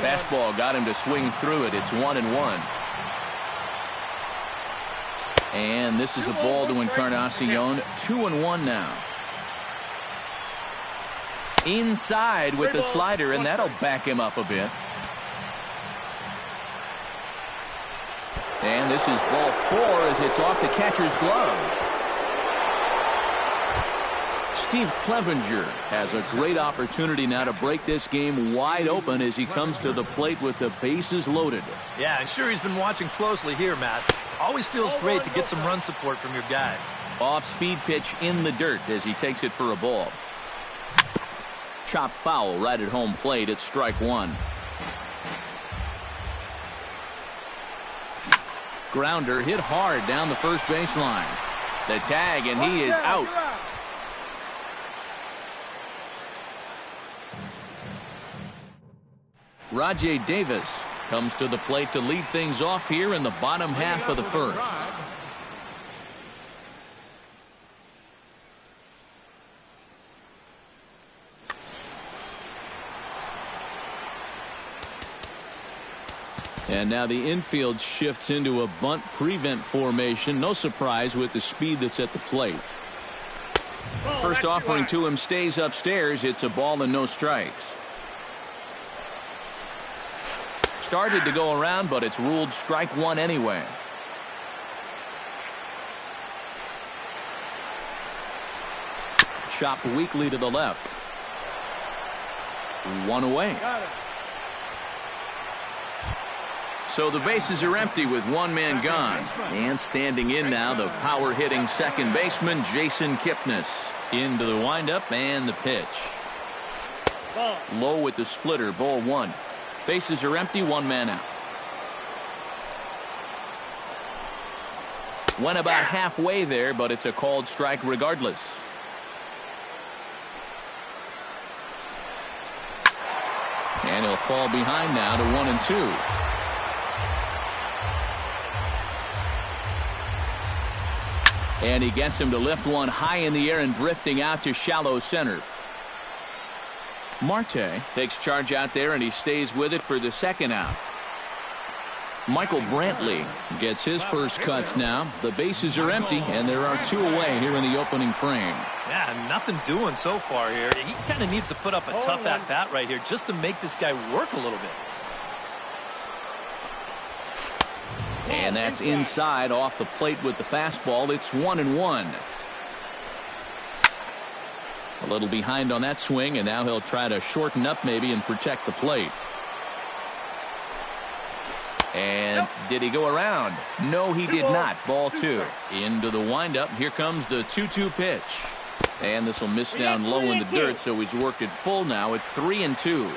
S1: Fastball got him to swing through it. It's 1-1. And this is a ball to Encarnacion. 2-1 now. Inside with the slider, and that'll back him up a bit. And this is ball 4 as it's off the catcher's glove. Steve Clevenger has a great opportunity now to break this game wide open as he comes to the plate with the bases loaded.
S2: Yeah, I'm sure he's been watching closely here, Matt. Always feels great to get some run support from your guys.
S1: Off-speed pitch in the dirt as he takes it for a ball. Chop foul right at home plate. It's strike 1. Grounder hit hard down the first baseline. The tag, and he is out. Rajay Davis comes to the plate to lead things off here in the bottom half of the first. And now the infield shifts into a bunt prevent formation. No surprise with the speed that's at the plate. First offering to him stays upstairs. It's a ball and no strikes. Started to go around, but it's ruled strike 1 anyway. Chopped weakly to the left. 1 away. So the bases are empty with one man gone. And standing in now, the power-hitting second baseman, Jason Kipnis. Into the windup and the pitch. Low with the splitter, ball one. Bases are empty, one man out. Went about halfway there, but it's a called strike regardless. And he'll fall behind now to 1-2. And he gets him to lift one high in the air and drifting out to shallow center. Marte takes charge out there and he stays with it for the second out. Michael Brantley gets his first cuts now. The bases are empty and there are two away here in the opening frame.
S2: Yeah, nothing doing so far here. He kind of needs to put up a tough at-bat right here just to make this guy work a little bit.
S1: And that's inside off the plate with the fastball. It's 1-1. A little behind on that swing, and now he'll try to shorten up maybe and protect the plate. And did he go around? No, he did not. Ball two. Into the windup. Here comes the 2-2 pitch. And this will miss down low in the dirt, so he's worked it full now at 3-2.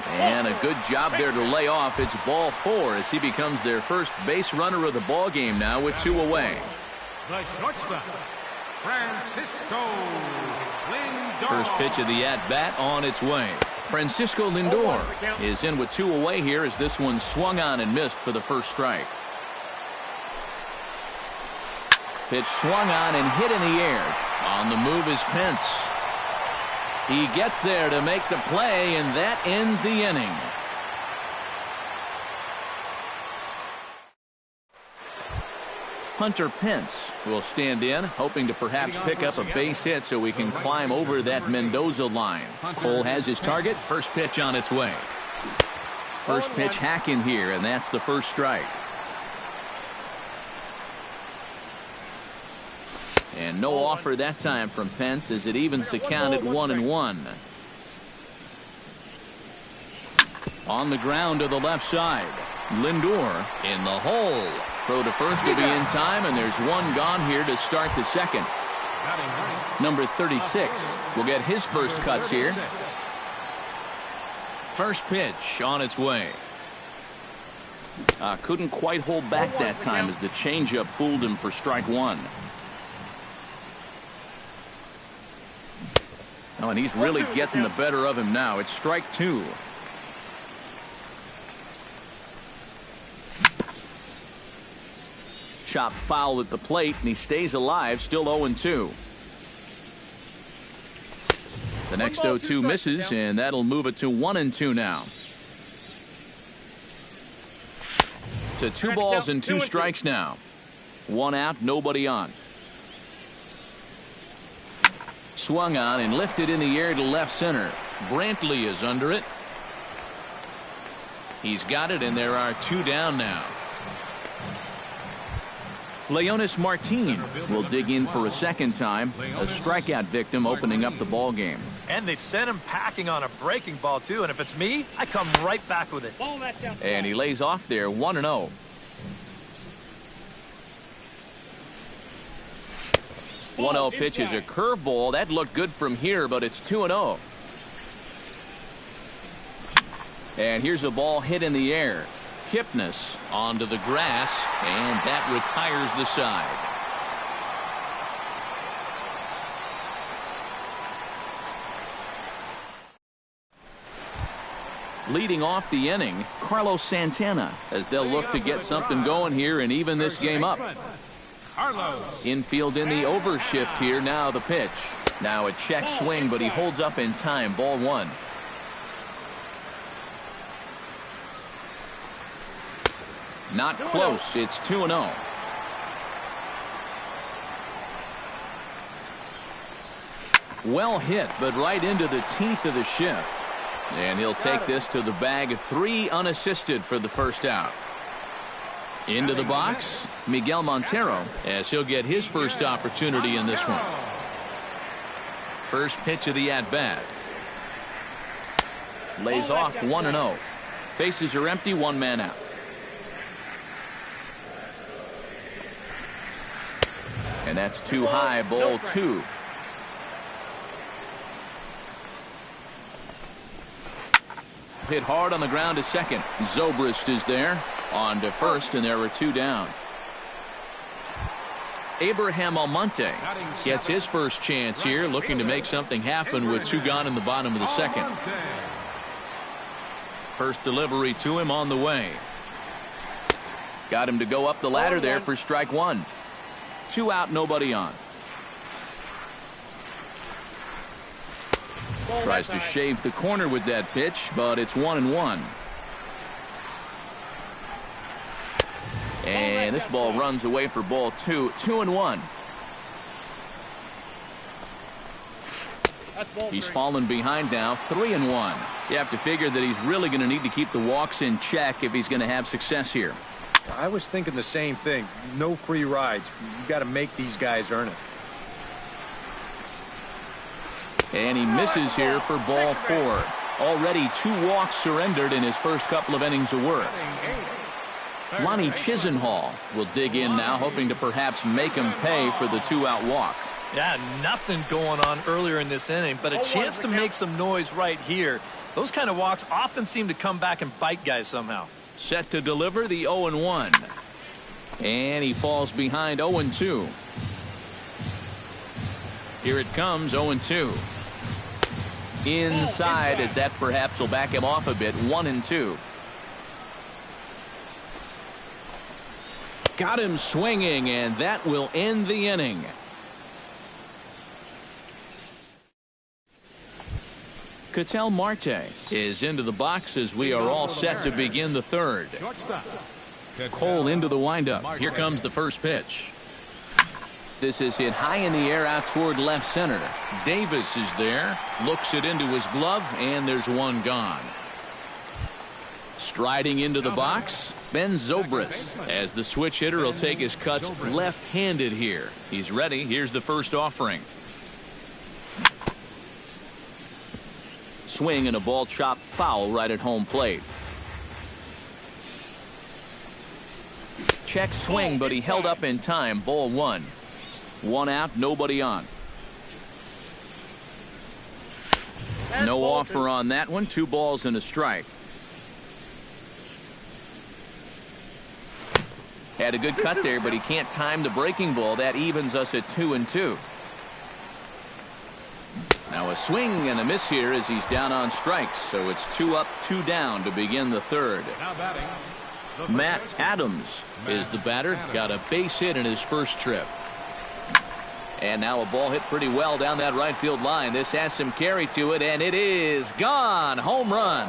S1: And a good job there to lay off. It's ball four as he becomes their first base runner of the ball game now with two away.
S3: The shortstop, Francisco Lindor.
S1: First pitch of the at-bat on its way. Francisco Lindor is in with two away here as this one swung on and missed for the first strike. Pitch swung on and hit in the air. On the move is Pence. He gets there to make the play, and that ends the inning. Hunter Pence will stand in, hoping to perhaps pick up a base hit so he can climb over that Mendoza line. Cole has his target. First pitch on its way. First pitch hack in here, and that's the first strike. And no offer that time from Pence as it evens the count at 1-1. On the ground to the left side. Lindor in the hole. Throw to first will be in time, and there's one gone here to start the second. Number 36 will get his first cuts here. First pitch on its way. Couldn't quite hold back that time as the changeup fooled him for strike one. Oh, and he's really getting the better of him now. It's strike two. Chop foul at the plate, and he stays alive, still 0-2. The next 0-2 misses, and that'll move it to 1-2 now. To 2 balls and 2 strikes now. 1 out, nobody on. Swung on and lifted in the air to left center. Brantley is under it. He's got it, and there are 2 down now. Leonis Martin will dig in for a second time. A strikeout victim opening up the ball game.
S2: And they sent him packing on a breaking ball, too. And if it's me, I come right back with it.
S1: And he lays off there, 1-0. One 1-0 pitch is a curveball. That looked good from here, but it's 2-0. And here's a ball hit in the air. Kipnis onto the grass, and that retires the side. Leading off the inning, Carlos Santana, as they'll look to get something going here and even this game up. Infield in the overshift here. Now the pitch. Now a check swing, but he holds up in time. Ball one. Not close. It's 2-0. Well hit, but right into the teeth of the shift. And he'll take this to the bag. 3 unassisted for the first out. Into the box, Miguel Montero, as he'll get his first opportunity in this one. First pitch of the at-bat. Lays off 1-0. Bases are empty, one man out. And that's too high, ball two. Hit hard on the ground to second. Zobrist is there. On to first, and there are two down. Abraham Almonte gets his first chance here, looking to make something happen with two gone in the bottom of the second. First delivery to him on the way. Got him to go up the ladder there for strike one. Two out, nobody on. Tries to shave the corner with that pitch, but it's 1-1. And this ball runs away for ball two. 2-1. He's fallen behind now. 3-1. You have to figure that he's really going to need to keep the walks in check if he's going to have success here.
S4: I was thinking the same thing. No free rides. You got to make these guys earn it.
S1: And he misses here for ball four. Already two walks surrendered in his first couple of innings of work. Lonnie Chisenhall will dig in now, hoping to perhaps make him pay for the two-out walk.
S2: Yeah, nothing going on earlier in this inning, but a chance to make some noise right here. Those kind of walks often seem to come back and bite guys somehow.
S1: Set to deliver the 0-1. And he falls behind 0-2. Here it comes, 0-2. Inside, as that perhaps will back him off a bit. 1-2. Got him swinging, and that will end the inning. Ketel Marte is into the box as we are all set to begin the third. Cole into the windup. Here comes the first pitch. This is hit high in the air out toward left center. Davis is there, looks it into his glove, and there's one gone. Striding into the box, Ben Zobrist, as the switch hitter will take his cuts left-handed here. He's ready. Here's the first offering. Swing and a ball chopped foul right at home plate. Check swing, but he held up in time. Ball one. One out, nobody on. No offer on that one. 2 balls and a strike. Had a good cut there, but he can't time the breaking ball. That evens us at 2-2. Now a swing and a miss here as he's down on strikes. So it's 2 up, 2 down to begin the third. Matt Adams is the batter. Got a base hit in his first trip. And now a ball hit pretty well down that right field line. This has some carry to it, and it is gone. Home run.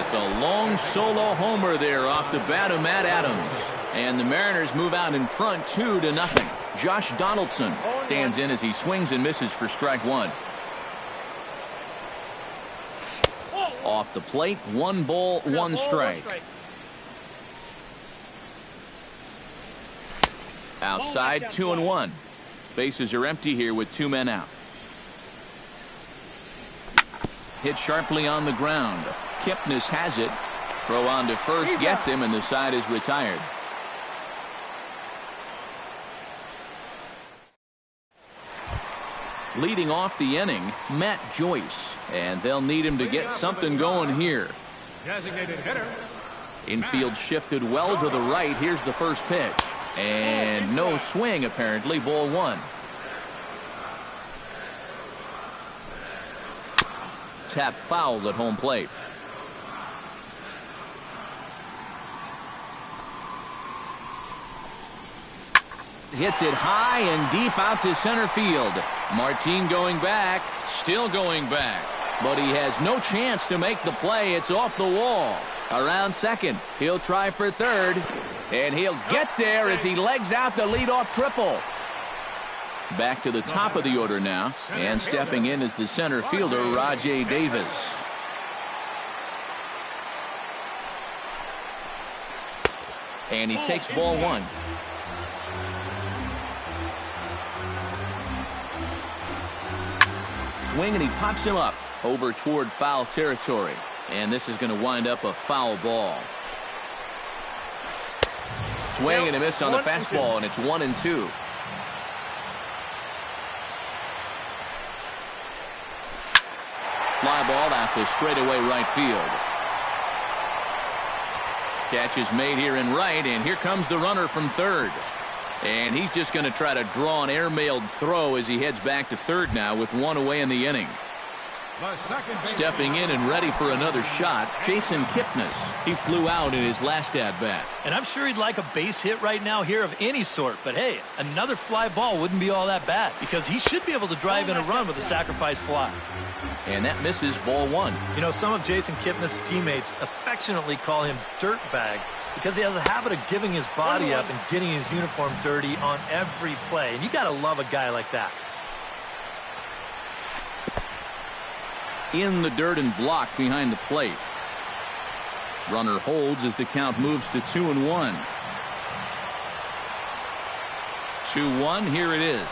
S1: It's a long solo homer there off the bat of Matt Adams. And the Mariners move out in front 2-0. Josh Donaldson stands in as he swings and misses for strike one. Off the plate, 1 ball, 1 strike. Outside, 2-1. Bases are empty here with 2 men out. Hit sharply on the ground. Kipnis has it. Throw on to first, gets him, and the side is retired. Leading off the inning, Matt Joyce. And they'll need him to get something going here. Infield shifted well to the right. Here's the first pitch. And no swing, apparently. Ball one. Tap fouled at home plate. Hits it high and deep out to center field. Martin going back, still going back. But he has no chance to make the play. It's off the wall. Around second. He'll try for third. And he'll get there as he legs out the leadoff triple. Back to the top of the order now. And stepping in is the center fielder, Rajay Davis. And he takes ball one. swing, and he pops him up over toward foul territory. And this is going to wind up a foul ball. Swing and a miss on the fastball, and it's 1-2. Fly ball out to straightaway right field. Catch is made here in right, and here comes the runner from third. And he's just going to try to draw an air-mailed throw as he heads back to third now with one away in the inning. Stepping in and ready for another shot, Jason Kipnis. He flew out in his last at-bat.
S2: And I'm sure he'd like a base hit right now here of any sort. But, hey, another fly ball wouldn't be all that bad because he should be able to drive in a run with a sacrifice fly.
S1: And that misses ball one.
S2: You know, some of Jason Kipnis' teammates affectionately call him Dirtbag because he has a habit of giving his body up and getting his uniform dirty on every play. And you got to love a guy like that.
S1: In the dirt and blocked behind the plate. Runner holds as the count moves to 2-1. 2-1, here it is.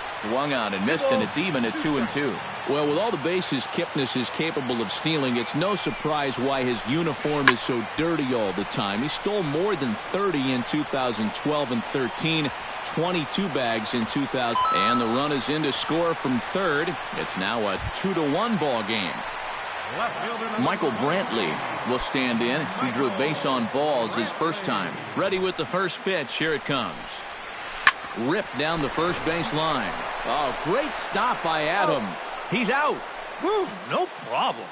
S1: Swung out and missed, and it's even at 2-2. Well, with all the bases Kipnis is capable of stealing, it's no surprise why his uniform is so dirty all the time. He stole more than 30 in 2012 and 13. 22 bags in 2000, and the run is in to score from third. It's now a 2-1 ball game. Michael Brantley will stand in. He drew a base on balls his first time. Ready with the first pitch. Here it comes. Ripped down the first base line. Oh, great stop by Adams. He's out.
S2: Woo, no problem.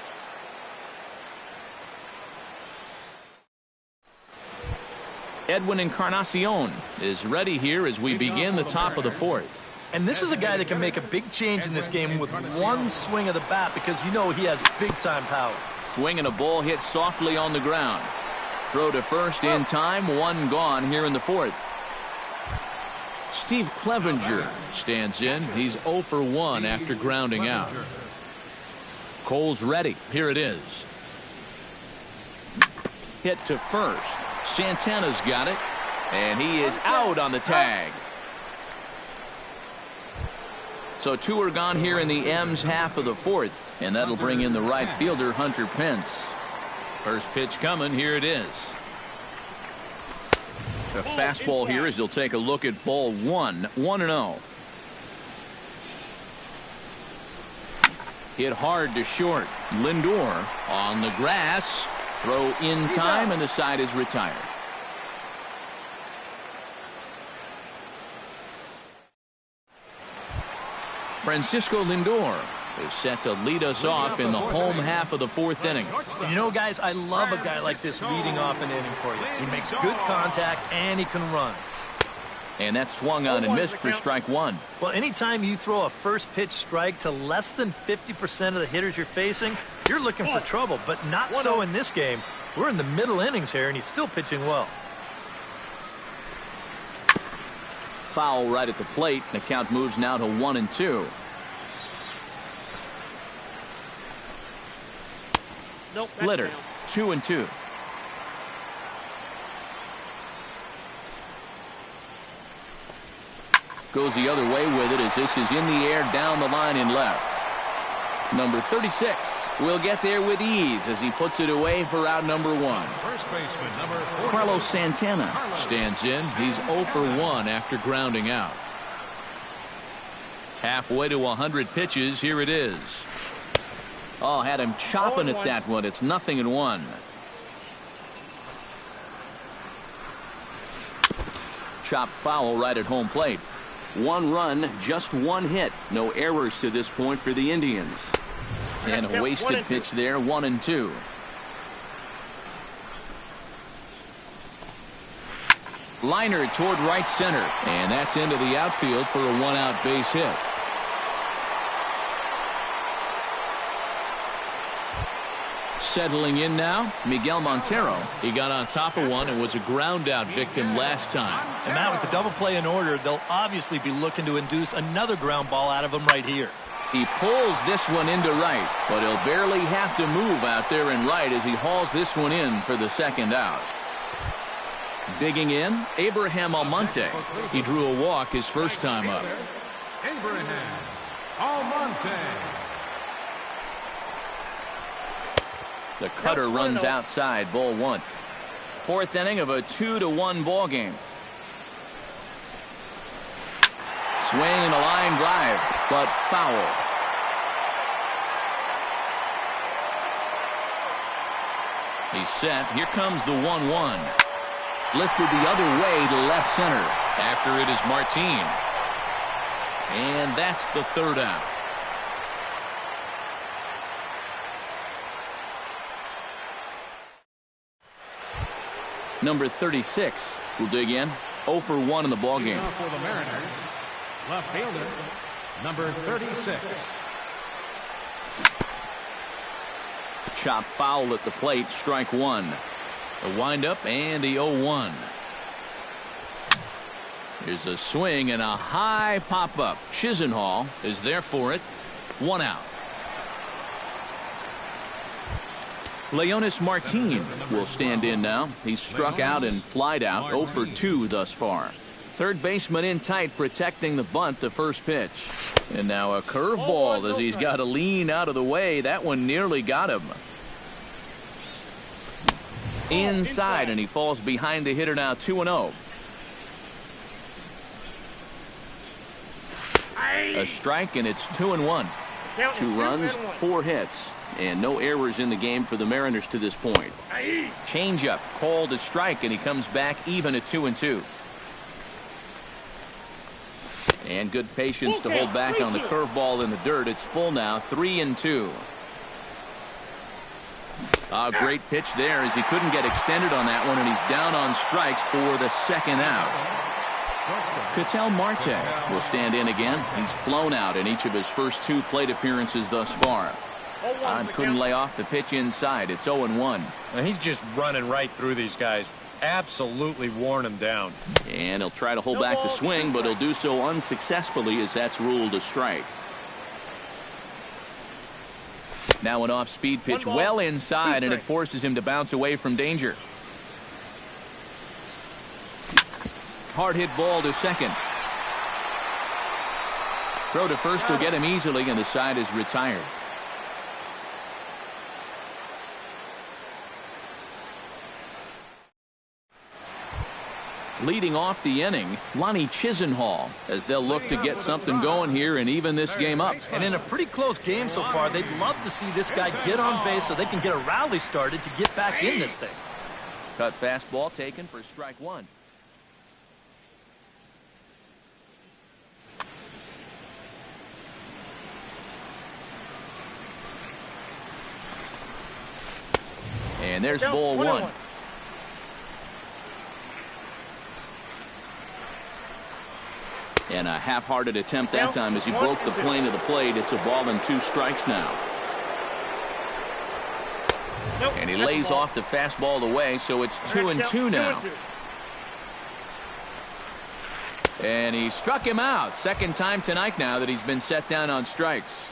S1: Edwin Encarnacion is ready here as we begin the top of the fourth.
S2: And this is a guy that can make a big change in this game with one swing of the bat because you know he has big-time power.
S1: Swinging a ball hit softly on the ground. Throw to first in time, one gone here in the fourth. Steve Clevenger stands in. He's 0 for 1 after grounding out. Cole's ready. Here it is. Hit to first. Santana's got it, and he is out on the tag. So two are gone here in the M's half of the fourth, and that'll bring in the right fielder, Hunter Pence. First pitch coming. Here it is. A fastball here as he'll take a look at ball one. 1-0. Hit hard to short. Lindor on the grass. Throw in time, and the side is retired. Francisco Lindor is set to lead us off in the home half of the fourth inning.
S2: You know, guys, I love a guy like this leading off an inning for you. He makes good contact, and he can run.
S1: And that swung on and missed for strike one.
S2: Well, anytime you throw a first pitch strike to less than 50% of the hitters you're facing, you're looking for trouble, but not so in this game. We're in the middle innings here, and he's still pitching well.
S1: Foul right at the plate. The count moves now to 1-2. Splitter, 2-2. Goes the other way with it as this is in the air down the line and left. Number 36 will get there with ease as he puts it away for out number one.
S3: First baseman, number 4.
S1: Carlos Santana stands in. He's 0 for 1 after grounding out. Halfway to 100 pitches. Here it is. Oh, had him chopping at that one. It's 0-1. Chop foul right at home plate. One run, just one hit. No errors to this point for the Indians. And a wasted pitch there, 1-2. Liner toward right center. And that's into the outfield for a one-out base hit. Settling in now, Miguel Montero. He got on top of one and was a ground-out victim last time.
S2: And now with the double play in order, they'll obviously be looking to induce another ground ball out of him right here.
S1: He pulls this one into right, but he'll barely have to move out there in right as he hauls this one in for the second out. Digging in, Abraham Almonte. He drew a walk his first time up.
S3: Almonte.
S1: The cutter runs outside, ball one. Fourth inning of a 2-1 ball game. Swing and a line drive, but foul. He's set. Here comes the 1-1. Lifted the other way to left center. After it is Martin. And that's the third out. Number 36 will dig in. 0 for 1 in the ballgame.
S3: Now for the Mariners, left fielder, number 36.
S1: Chop foul at the plate, strike one. A windup and the 0-1. Here's a swing and a high pop-up. Chisenhall is there for it. 1 out. Leonis Martin will stand in now. He's struck out and flied out. 0 for 2 thus far. Third baseman in tight, protecting the bunt, the first pitch. And now a curveball as he's got to lean out of the way. That one nearly got him. Inside, and he falls behind the hitter now. 2-0. A strike, and it's 2-1. 2 runs, 4 hits, and no errors in the game for the Mariners to this point. Changeup called a strike, and he comes back even at 2-2. And good patience to hold back on the curveball in the dirt. It's full now, 3-2. A great pitch there as he couldn't get extended on that one, and he's down on strikes for the second out. Ketel Marte will stand in again. He's flown out in each of his first 2 plate appearances thus far. Couldn't lay off the pitch inside. It's 0-1.
S4: And he's just running right through these guys. Absolutely worn them down.
S1: And he'll try to hold back the swing, but he'll do so unsuccessfully as that's ruled a strike. Now an off-speed pitch well inside, and it forces him to bounce away from danger. Hard hit ball to second. Throw to first will get him easily, and the side is retired. Leading off the inning, Lonnie Chisenhall, as they'll look to get something going here and even this game up.
S2: And in a pretty close game so far, they'd love to see this guy get on base so they can get a rally started to get back in this thing.
S1: Cut fastball taken for strike one. And there's ball one. And a half-hearted attempt that time as he broke the plane of the plate. It's a ball and 2 strikes now. And he lays off the fastball away, so it's 2-2 now. And he struck him out. Second time tonight now that he's been set down on strikes.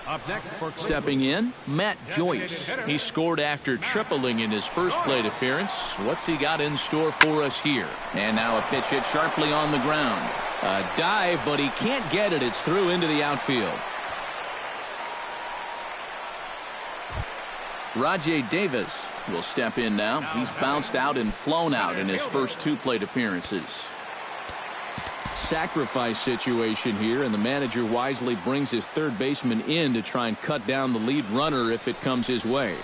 S3: Up next for
S1: Stepping in, Matt Joyce. He scored after tripling in his first plate appearance. What's he got in store for us here? And now a pitch hit sharply on the ground. A dive, but he can't get it. It's through into the outfield. Rajay Davis will step in now. He's bounced out and flown out in his first 2 plate appearances. Sacrifice situation here, and the manager wisely brings his third baseman in to try and cut down the lead runner if it comes his way.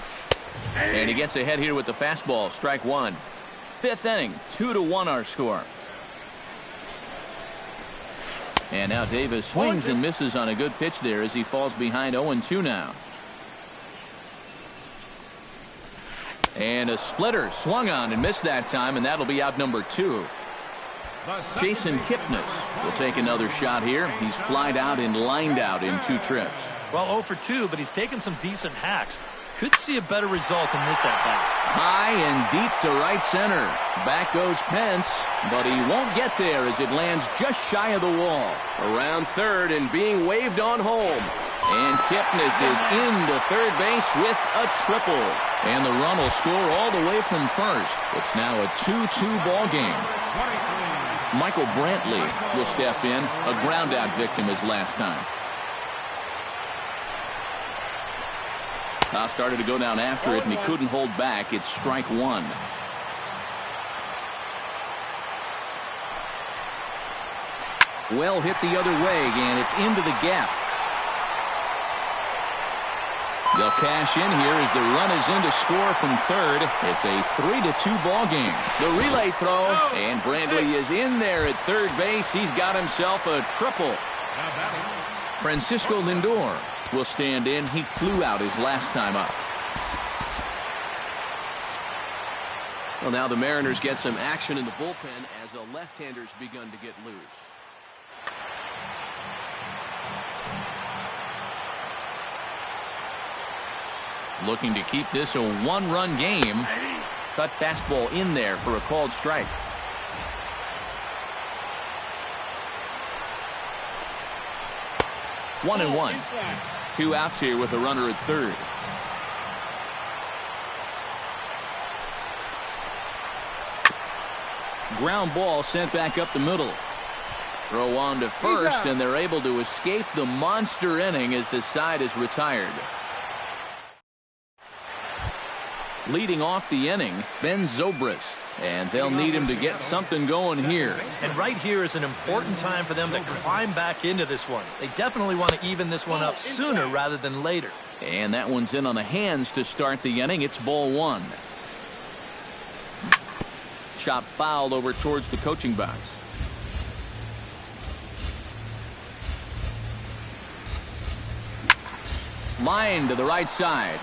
S1: And he gets ahead here with the fastball. Strike one. 5th inning, 2-1 our score. And now Davis swings and misses on a good pitch there as he falls behind 0-2 now. And a splitter swung on and missed that time, and that'll be out number 2. Jason Kipnis will take another shot here. He's flied out and lined out in 2 trips.
S2: Well, 0 for 2, but he's taken some decent hacks. Could see a better result in this at-bat.
S1: High and deep to right center. Back goes Pence, but he won't get there as it lands just shy of the wall. Around third and being waved on home. And Kipnis is into third base with a triple. And the run will score all the way from first. It's now a 2-2 ball game. Michael Brantley will step in, a ground-out victim as last time. Started to go down after it, and he couldn't hold back. It's strike one. Well hit the other way, and it's into the gap. They'll cash in here as the run is in to score from third. It's a 3-2 ball game. The relay throw, and Brantley is in there at third base. He's got himself a triple. Francisco Lindor will stand in. He flew out his last time up. Well, now the Mariners get some action in the bullpen as a left-hander's begun to get loose. Looking to keep this a one-run game. Cut fastball in there for a called strike. One and one. 2 outs here with a runner at third. Ground ball sent back up the middle. Throw on to first, and they're able to escape the monster inning as the side is retired. Leading off the inning, Ben Zobrist, and they'll need him to get something going here.
S2: And right here is an important time for them to climb back into this one. They definitely want to even this one up sooner rather than later.
S1: And that one's in on the hands to start the inning. It's ball one. Chop foul over towards the coaching box. Line to the right side.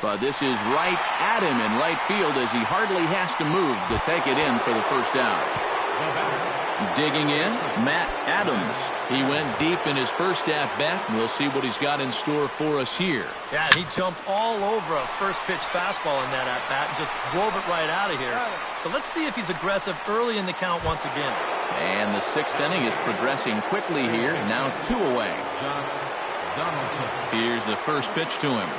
S1: But this is right at him in right field as he hardly has to move to take it in for the first out. Digging in, Matt Adams. He went deep in his first at-bat. We'll see what he's got in store for us here.
S2: Yeah, he jumped all over a first-pitch fastball in that at-bat and just drove it right out of here. So let's see if he's aggressive early in the count once again.
S1: And the 6th inning is progressing quickly here. Now 2 away. Here's the first pitch to him.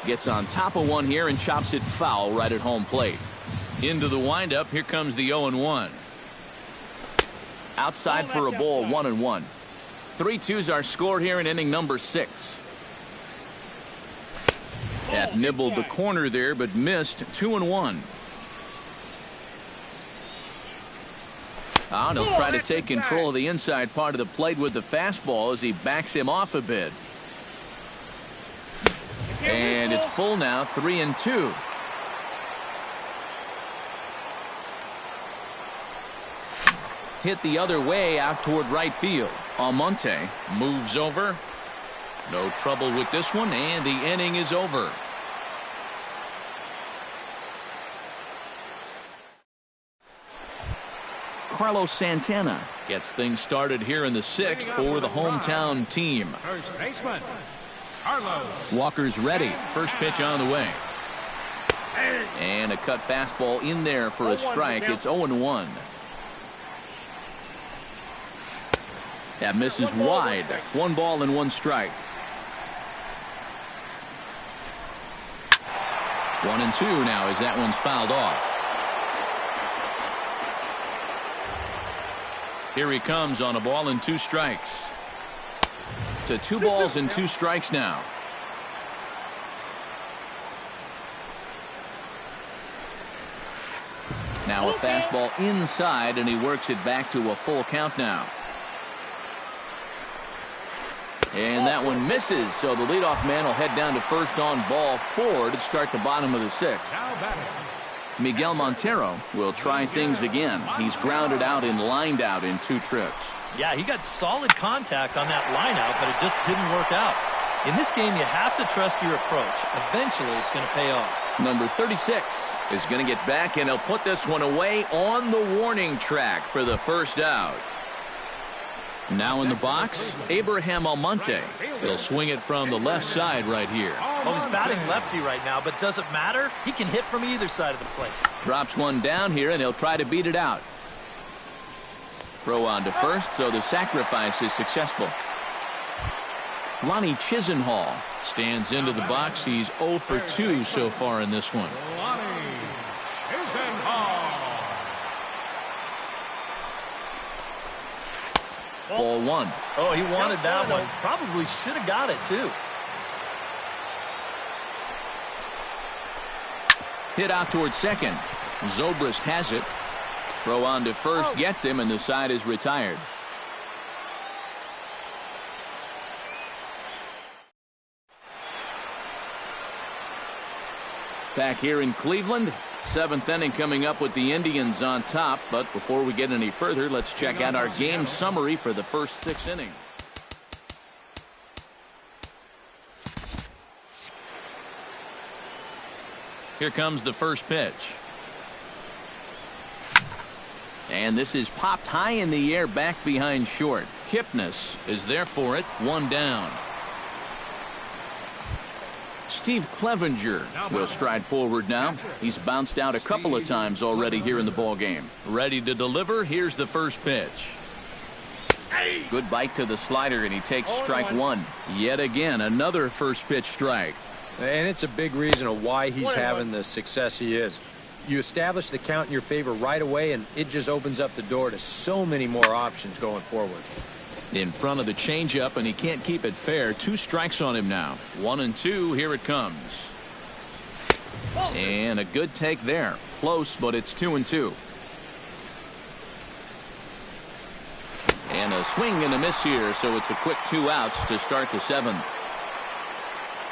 S1: Gets on top of one here and chops it foul right at home plate. Into the windup. Here comes the 0-1. Outside for a ball, 1-1. 3-2's our score here in inning number 6. That nibbled the corner there, but missed. 2-1. And he'll try to take control of the inside part of the plate with the fastball as he backs him off a bit. And it's full now, 3-2. Hit the other way out toward right field. Almonte moves over. No trouble with this one, and the inning is over. Carlos Santana gets things started here in the 6th for the hometown team.
S3: First baseman, Carlos.
S1: Walker's ready. First pitch on the way. And a cut fastball in there for a strike. It's 0-1. That misses wide. 1 ball and 1 strike. 1-2 now as that one's fouled off. Here he comes on a ball and 2 strikes. To 2 balls and 2 strikes now. Now a fastball inside, and he works it back to a full count now. And that one misses, so the leadoff man will head down to first on ball 4 to start the bottom of the 6th. Miguel Montero will try things again. He's grounded out and lined out in 2 trips.
S2: Yeah, he got solid contact on that line out, but it just didn't work out. In this game, you have to trust your approach. Eventually, it's going to pay off.
S1: Number 36 is going to get back, and he'll put this one away on the warning track for the first out. Now in the box, Abraham Almonte. He'll swing it from the left side right here.
S2: Well, he's batting lefty right now, but does it matter? He can hit from either side of the plate.
S1: Drops one down here, and he'll try to beat it out. Throw on to first, so the sacrifice is successful. Lonnie Chisenhall stands into the box. He's 0 for 2 so far in this one.
S3: Lonnie Chisenhall.
S1: Ball one.
S2: Oh, he wanted that one. Probably should have got it, too.
S1: Hit out towards second. Zobrist has it. Throw on to first gets him, and the side is retired. Back here in Cleveland, 7th inning coming up with the Indians on top. But before we get any further, let's check out our game summary for the first 6 innings. Here comes the first pitch. And this is popped high in the air back behind short. Kipnis is there for it. 1 down. Steve Clevenger will stride forward now. He's bounced out a couple of times already here in the ball game. Ready to deliver. Here's the first pitch. Good bite to the slider, and he takes strike 1. Yet again, another first pitch strike.
S7: And it's a big reason of why he's having the success he is. You establish the count in your favor right away, and it just opens up the door to so many more options going forward.
S1: In front of the changeup, and he can't keep it fair. 2 strikes on him now. 1-2. Here it comes. And a good take there. Close, but it's 2-2. And a swing and a miss here, so it's a quick 2 outs to start the 7th.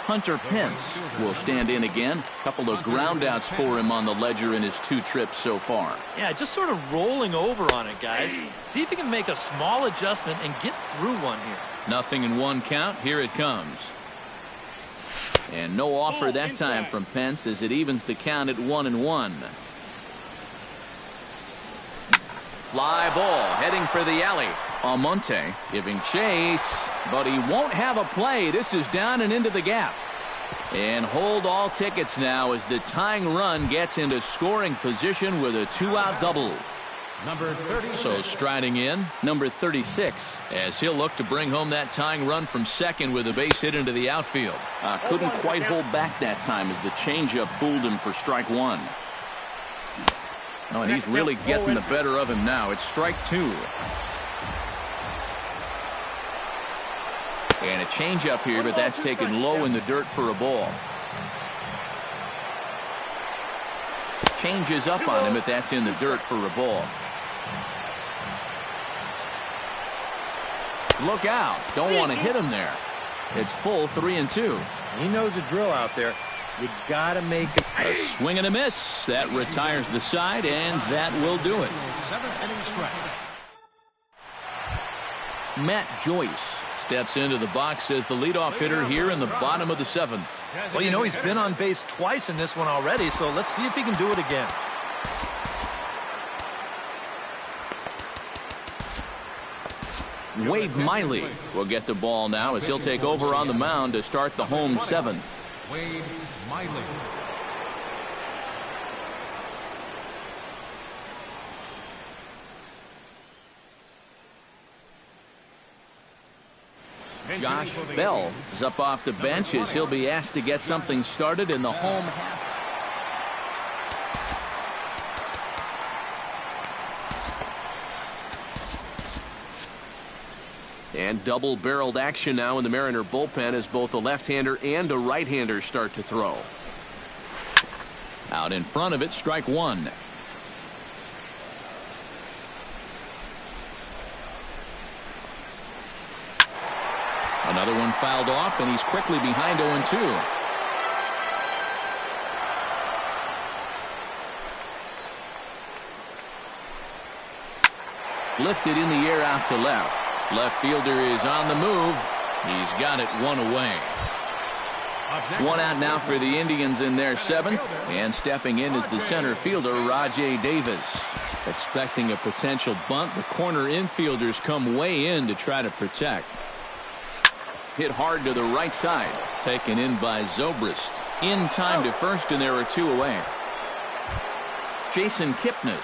S1: Hunter Pence will stand in again. Couple of groundouts for him on the ledger in his 2 trips so far.
S2: Yeah, just sort of rolling over on it, guys. See if he can make a small adjustment and get through one here.
S1: 0-1 count. Here it comes. And no offer that time from Pence as it evens the count at 1-1. Fly ball heading for the alley. Almonte giving chase, but he won't have a play. This is down and into the gap. And hold all tickets now as the tying run gets into scoring position with a 2-out double.
S3: Number 36.
S1: So striding in, number 36, as he'll look to bring home that tying run from second with a base hit into the outfield. Couldn't quite hold back that time as the changeup fooled him for strike 1. Oh, and he's really getting the better of him now. It's strike 2. And a changeup here, but that's taken low in the dirt for a ball. Changes up on him, but that's in the dirt for a ball. Look out. Don't want to hit him there. It's full 3-2.
S7: He knows the drill out there. You got to make it.
S1: A swing and a miss. That retires the side, and that will do it.
S3: 7th inning stretch.
S1: Matt Joyce steps into the box as the leadoff hitter here in the bottom of the 7th.
S2: Well, you know, he's been on base twice in this one already, so let's see if he can do it again.
S1: Wade Miley will get the ball now as he'll take over on the mound to start the home 7th.
S3: Wade Miley.
S1: Josh Bell is up off the bench as he'll be asked to get something started in the home half. And double-barreled action now in the Mariner bullpen as both a left-hander and a right-hander start to throw. Out in front of it, strike 1. Another one fouled off, and he's quickly behind 0-2. Lifted in the air out to left. Left fielder is on the move. He's got it 1 away. 1 out now for the Indians in their 7th. And stepping in is the center fielder, Rajai Davis. Expecting a potential bunt, the corner infielders come way in to try to protect. Hit hard to the right side. Taken in by Zobrist. In time to first, and there are 2 away. Jason Kipnis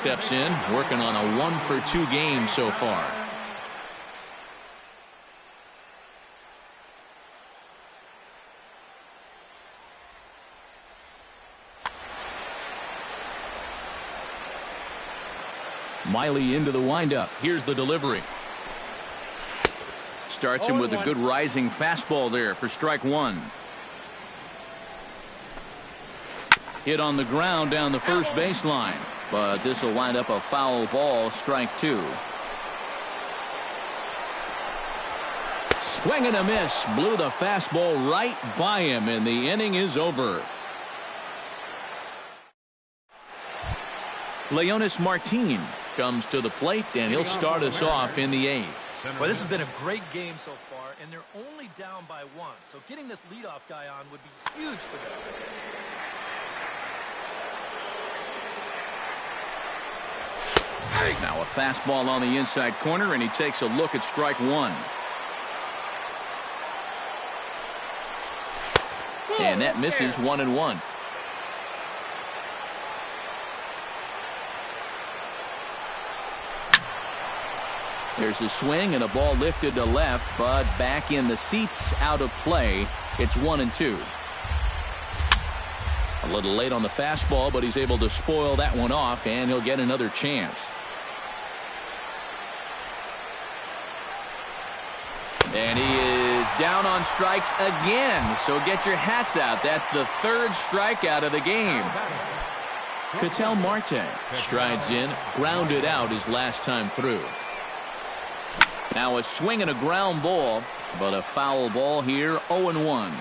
S1: steps in, working on a 1-for-2 game so far. Miley into the windup. Here's the delivery. starts him with a good rising fastball there for strike one. Hit on the ground down the first baseline, but this will wind up a foul ball, strike two. Swing and a miss. Blew the fastball right by him, and the inning is over. Leonis Martin comes to the plate, and he'll start us off in the eighth.
S2: Well, this has been a great game so far, and they're only down by one. So getting this leadoff guy on would be huge for them.
S1: Now a fastball on the inside corner, and he takes a look at strike one. And that misses 1-1. There's a swing and a ball lifted to left, but back in the seats, out of play. It's 1-2. A little late on the fastball, but he's able to spoil that one off, and he'll get another chance. And he is down on strikes again, so get your hats out. That's the third strikeout of the game. Ketel Marte strides in, grounded out his last time through. Now a swing and a ground ball, but a foul ball here, 0-1.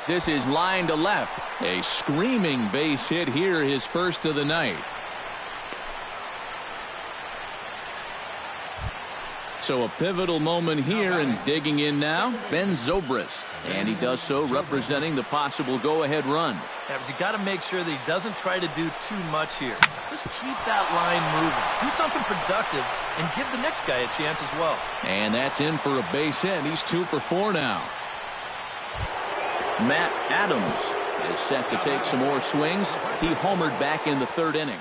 S1: This is line to left. A screaming base hit here, his first of the night. So a pivotal moment here, and digging in now, Ben Zobrist. And he does so representing the possible go-ahead run.
S2: Yeah, but you got to make sure that he doesn't try to do too much here. Just keep that line moving. Do something productive and give the next guy a chance as well.
S1: And that's in for a base hit. He's 2 for 4 now. Matt Adams is set to take some more swings. He homered back in the third inning.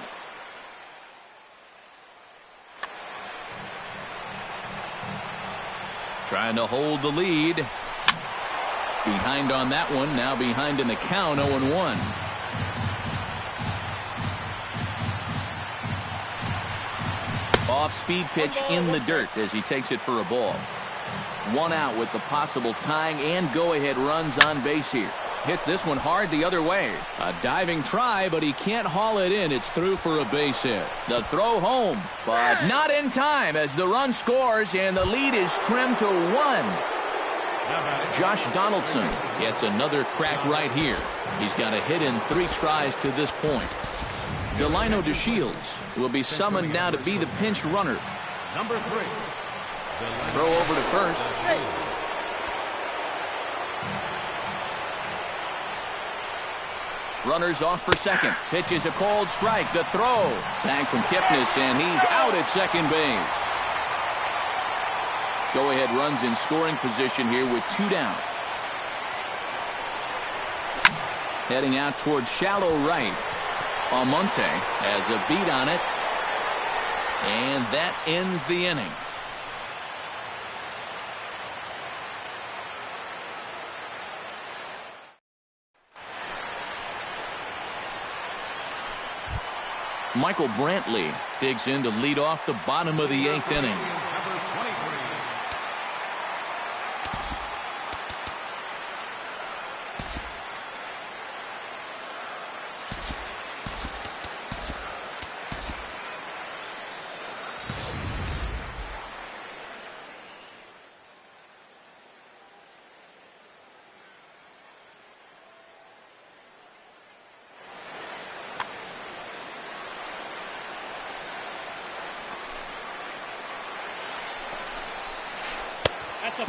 S1: Trying to hold the lead. Behind on that one. Now behind in the count, 0-1. Off-speed pitch in the dirt as he takes it for a ball. 1 out with the possible tying and go-ahead runs on base here. Hits this one hard the other way. A diving try, but he can't haul it in. It's through for a base hit. The throw home, but not in time as the run scores and the lead is trimmed to 1. Josh Donaldson gets another crack right here. He's got a hit in 3 tries to this point. Delino DeShields will be summoned now to be the pinch runner.
S3: Number 3.
S1: Throw over to first. Runners off for second. Pitch is a cold strike. The throw. Tag from Kipnis, and he's out at second base. Go-ahead runs in scoring position here with 2 down. Heading out towards shallow right. Almonte has a beat on it. And that ends the inning. Michael Brantley digs in to lead off the bottom of the 8th inning.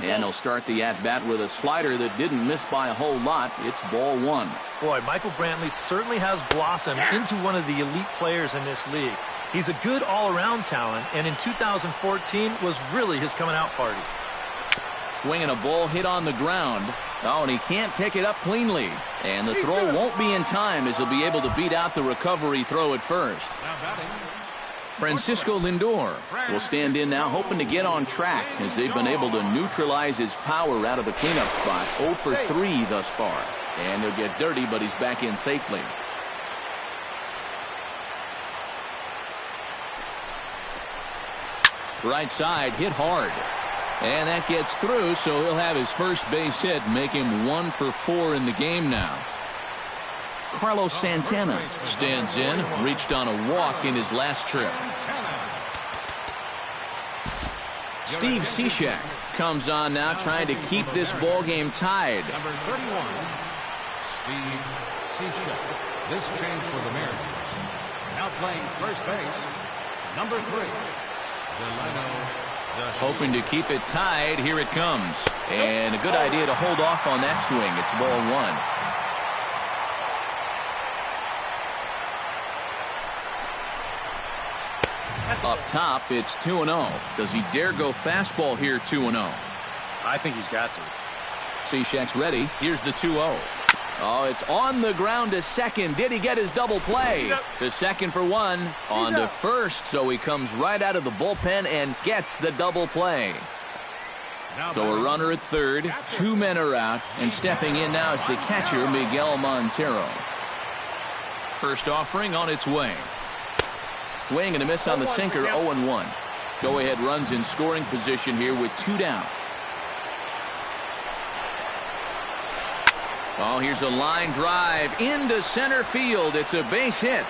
S1: And he'll start the at-bat with a slider that didn't miss by a whole lot. It's ball 1.
S2: Boy, Michael Brantley certainly has blossomed into one of the elite players in this league. He's a good all-around talent, and in 2014 was really his coming-out party.
S1: Swinging a ball hit on the ground. Oh, and he can't pick it up cleanly. And the throw won't be in time as he'll be able to beat out the recovery throw at first. Francisco Lindor will stand in now, hoping to get on track as they've been able to neutralize his power out of the cleanup spot. 0 for 3 thus far. And he'll get dirty, but he's back in safely. Right side hit hard. And that gets through, so he'll have his first base hit, make him 1 for 4 in the game now. Carlos Santana stands in, reached on a walk in his last trip. Steve Cishek comes on now, trying to keep this ball game tied.
S3: Number 31, Steve Cishek. This change for the Mariners. Now playing first base, number 3, Delano.
S1: Hoping to keep it tied. Here it comes. And a good idea to hold off on that swing. It's ball 1. Up top, it's 2-0. Does he dare go fastball here 2-0?
S7: I think he's got to.
S1: Cishek's ready. Here's the 2-0. Oh, it's on the ground to second. Did he get his double play? To second for 1. On to first, so he comes right out of the bullpen and gets the double play. So a runner at third. 2 men are out. And stepping in now is the catcher, Miguel Montero. First offering on its way. Swing and a miss on the sinker, 0-1. Go-ahead runs in scoring position here with 2 down. Oh, here's a line drive into center field. It's a base hit.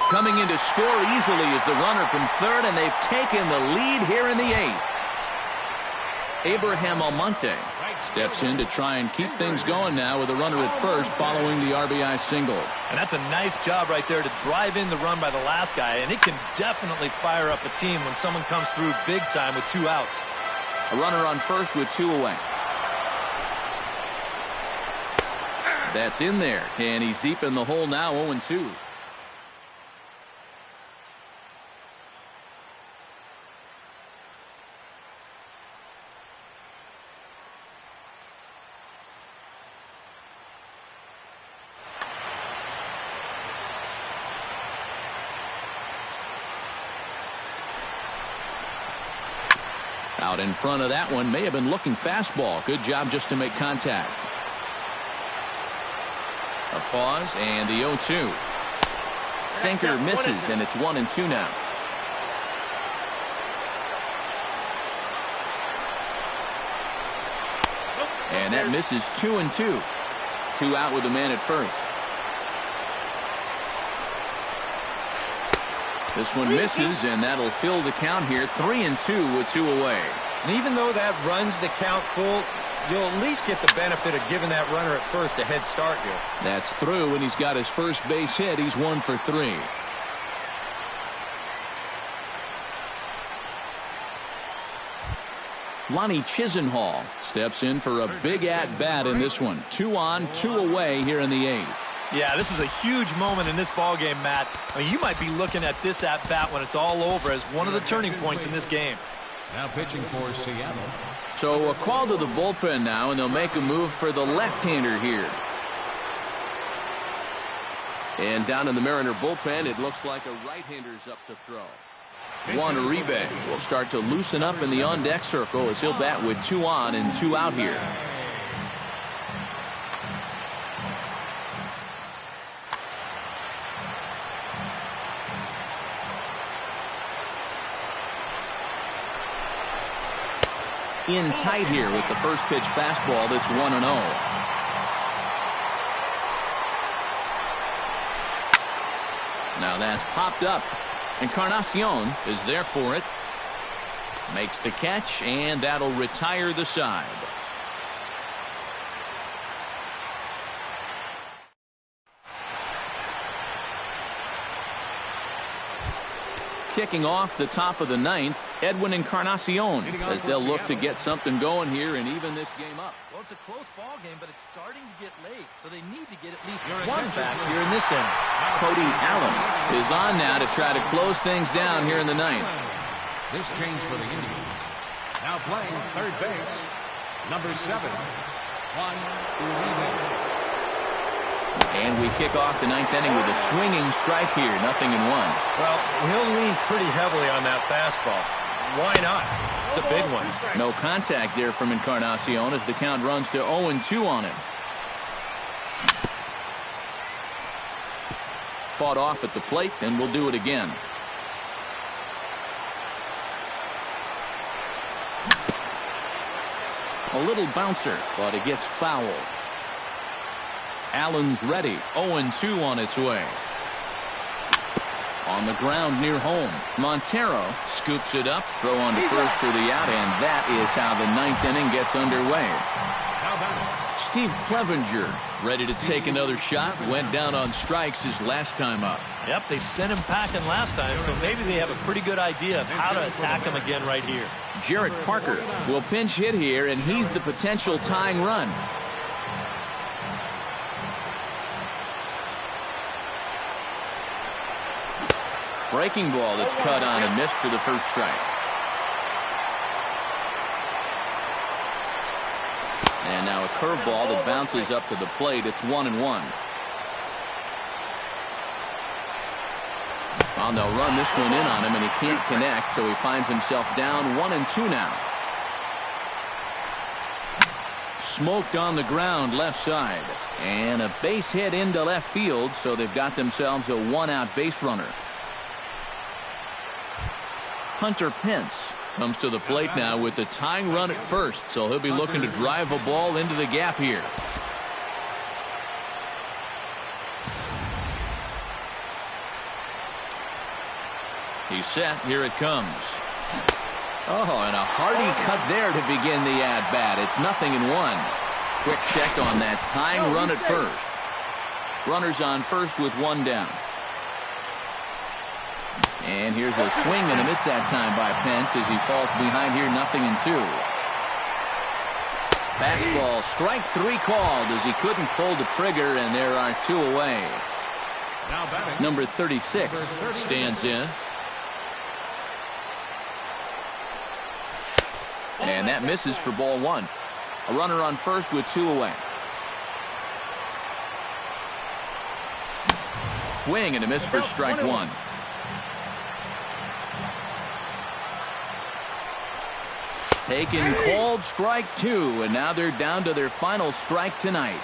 S1: Coming in to score easily is the runner from third, and they've taken the lead here in the 8th. Abraham Almonte steps in to try and keep things going now with a runner at first following the RBI single.
S2: And that's a nice job right there to drive in the run by the last guy, and it can definitely fire up a team when someone comes through big time with 2 outs.
S1: A runner on first with 2 away. That's in there, and he's deep in the hole now, 0-2. Out in front of that one, may have been looking fastball. Good job just to make contact. A pause and the 0-2. Sinker misses, and it's 1-2 now. And that misses 2-2. 2 out with a man at first. This one misses, and that'll fill the count here. 3-2 with 2 away.
S7: And even though that runs the count full, you'll at least get the benefit of giving that runner at first a head start here.
S1: That's through, and he's got his first base hit. He's 1 for 3. Lonnie Chisenhall steps in for a big at-bat in this one. 2 on, 2 away here in the 8th.
S2: Yeah, this is a huge moment in this ball game, Matt. I mean, you might be looking at this at-bat when it's all over as one of the turning points in this game.
S3: Now pitching for Seattle.
S1: So a call to the bullpen now, and they'll make a move for the left-hander here. And down in the Mariner bullpen, it looks like a right-hander's up to throw. Juan Uribe will start to loosen up in the on-deck circle as he'll bat with 2 on and 2 out here. In tight here with the first pitch fastball that's 1-0. Now that's popped up. Encarnacion is there for it. Makes the catch, and that'll retire the side. Kicking off the top of the 9th, Edwin Encarnacion, as they'll look to get something going here and even this game up.
S2: Well, it's a close ball game, but it's starting to get late, so they need to get at least 1 back here in this inning.
S1: Cody Allen is on now to try to close things down here in the 9th.
S3: This change for the Indians. Now playing third base, number 7, Juan Uribe.
S1: And we kick off the 9th inning with a swinging strike here, 0-1.
S7: Well, he'll lean pretty heavily on that fastball. Why not? It's a big one.
S1: No contact there from Encarnacion as the count runs to 0-2 on him. Fought off at the plate, and we'll do it again. A little bouncer, but it gets fouled. Allen's ready. 0-2 on its way. On the ground near home. Montero scoops it up. Throw on to first for the out, and that is how the ninth inning gets underway. Steve Clevenger ready to take another shot. Went down on strikes his last time up.
S2: Yep, they sent him packing last time, so maybe they have a pretty good idea of how to attack him again right here.
S1: Jarrett Parker will pinch hit here, and he's the potential tying run. Breaking ball that's cut on and missed for the first strike. And now a curveball that bounces up to the plate. It's 1-1. Well, they'll run this one in on him, and he can't connect, so he finds himself down 1-2 now. Smoked on the ground left side. And a base hit into left field, so they've got themselves a one-out base runner. Hunter Pence comes to the plate now with the tying run at first, so he'll be looking to drive a ball into the gap here. He's set. Here it comes. Oh, and a hearty cut there to begin the at-bat. It's 0-1. Quick check on that tying run at first. Runners on first with one down. And here's a swing and a miss that time by Pence as he falls behind here, 0-2. Fastball, strike three called as he couldn't pull the trigger, and there are two away. Number 36 stands in. And that misses for ball one. A runner on first with two away. Swing and a miss for strike one. Taken called strike two, and now they're down to their final strike tonight.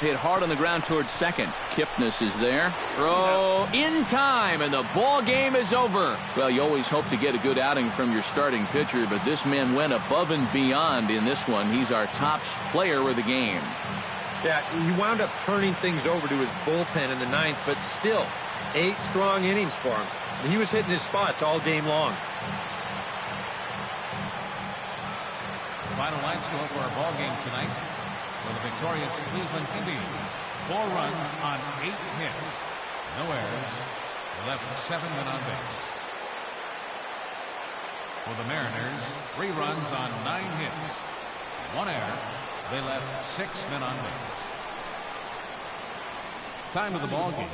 S1: Hit hard on the ground towards second. Kipnis is there. Throw in time, and the ball game is over. Well, you always hope to get a good outing from your starting pitcher, but this man went above and beyond in this one. He's our top player of the game.
S7: Yeah, he wound up turning things over to his bullpen in the ninth, but still, 8 strong innings for him. And he was hitting his spots all game long.
S3: Final line score for our ball game tonight. For the victorious Cleveland Indians, 4 runs on 8 hits. No errors. They left 7 men on base. For the Mariners, 3 runs on 9 hits. 1 error. They left 6 men on base. Time of the ball game,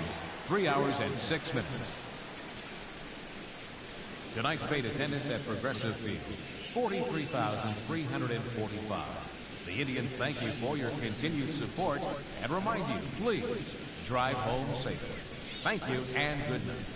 S3: 3 hours and 6 minutes. Tonight's paid attendance at Progressive Field, 43,345. The Indians thank you for your continued support and remind you, please drive home safely. Thank you and good night.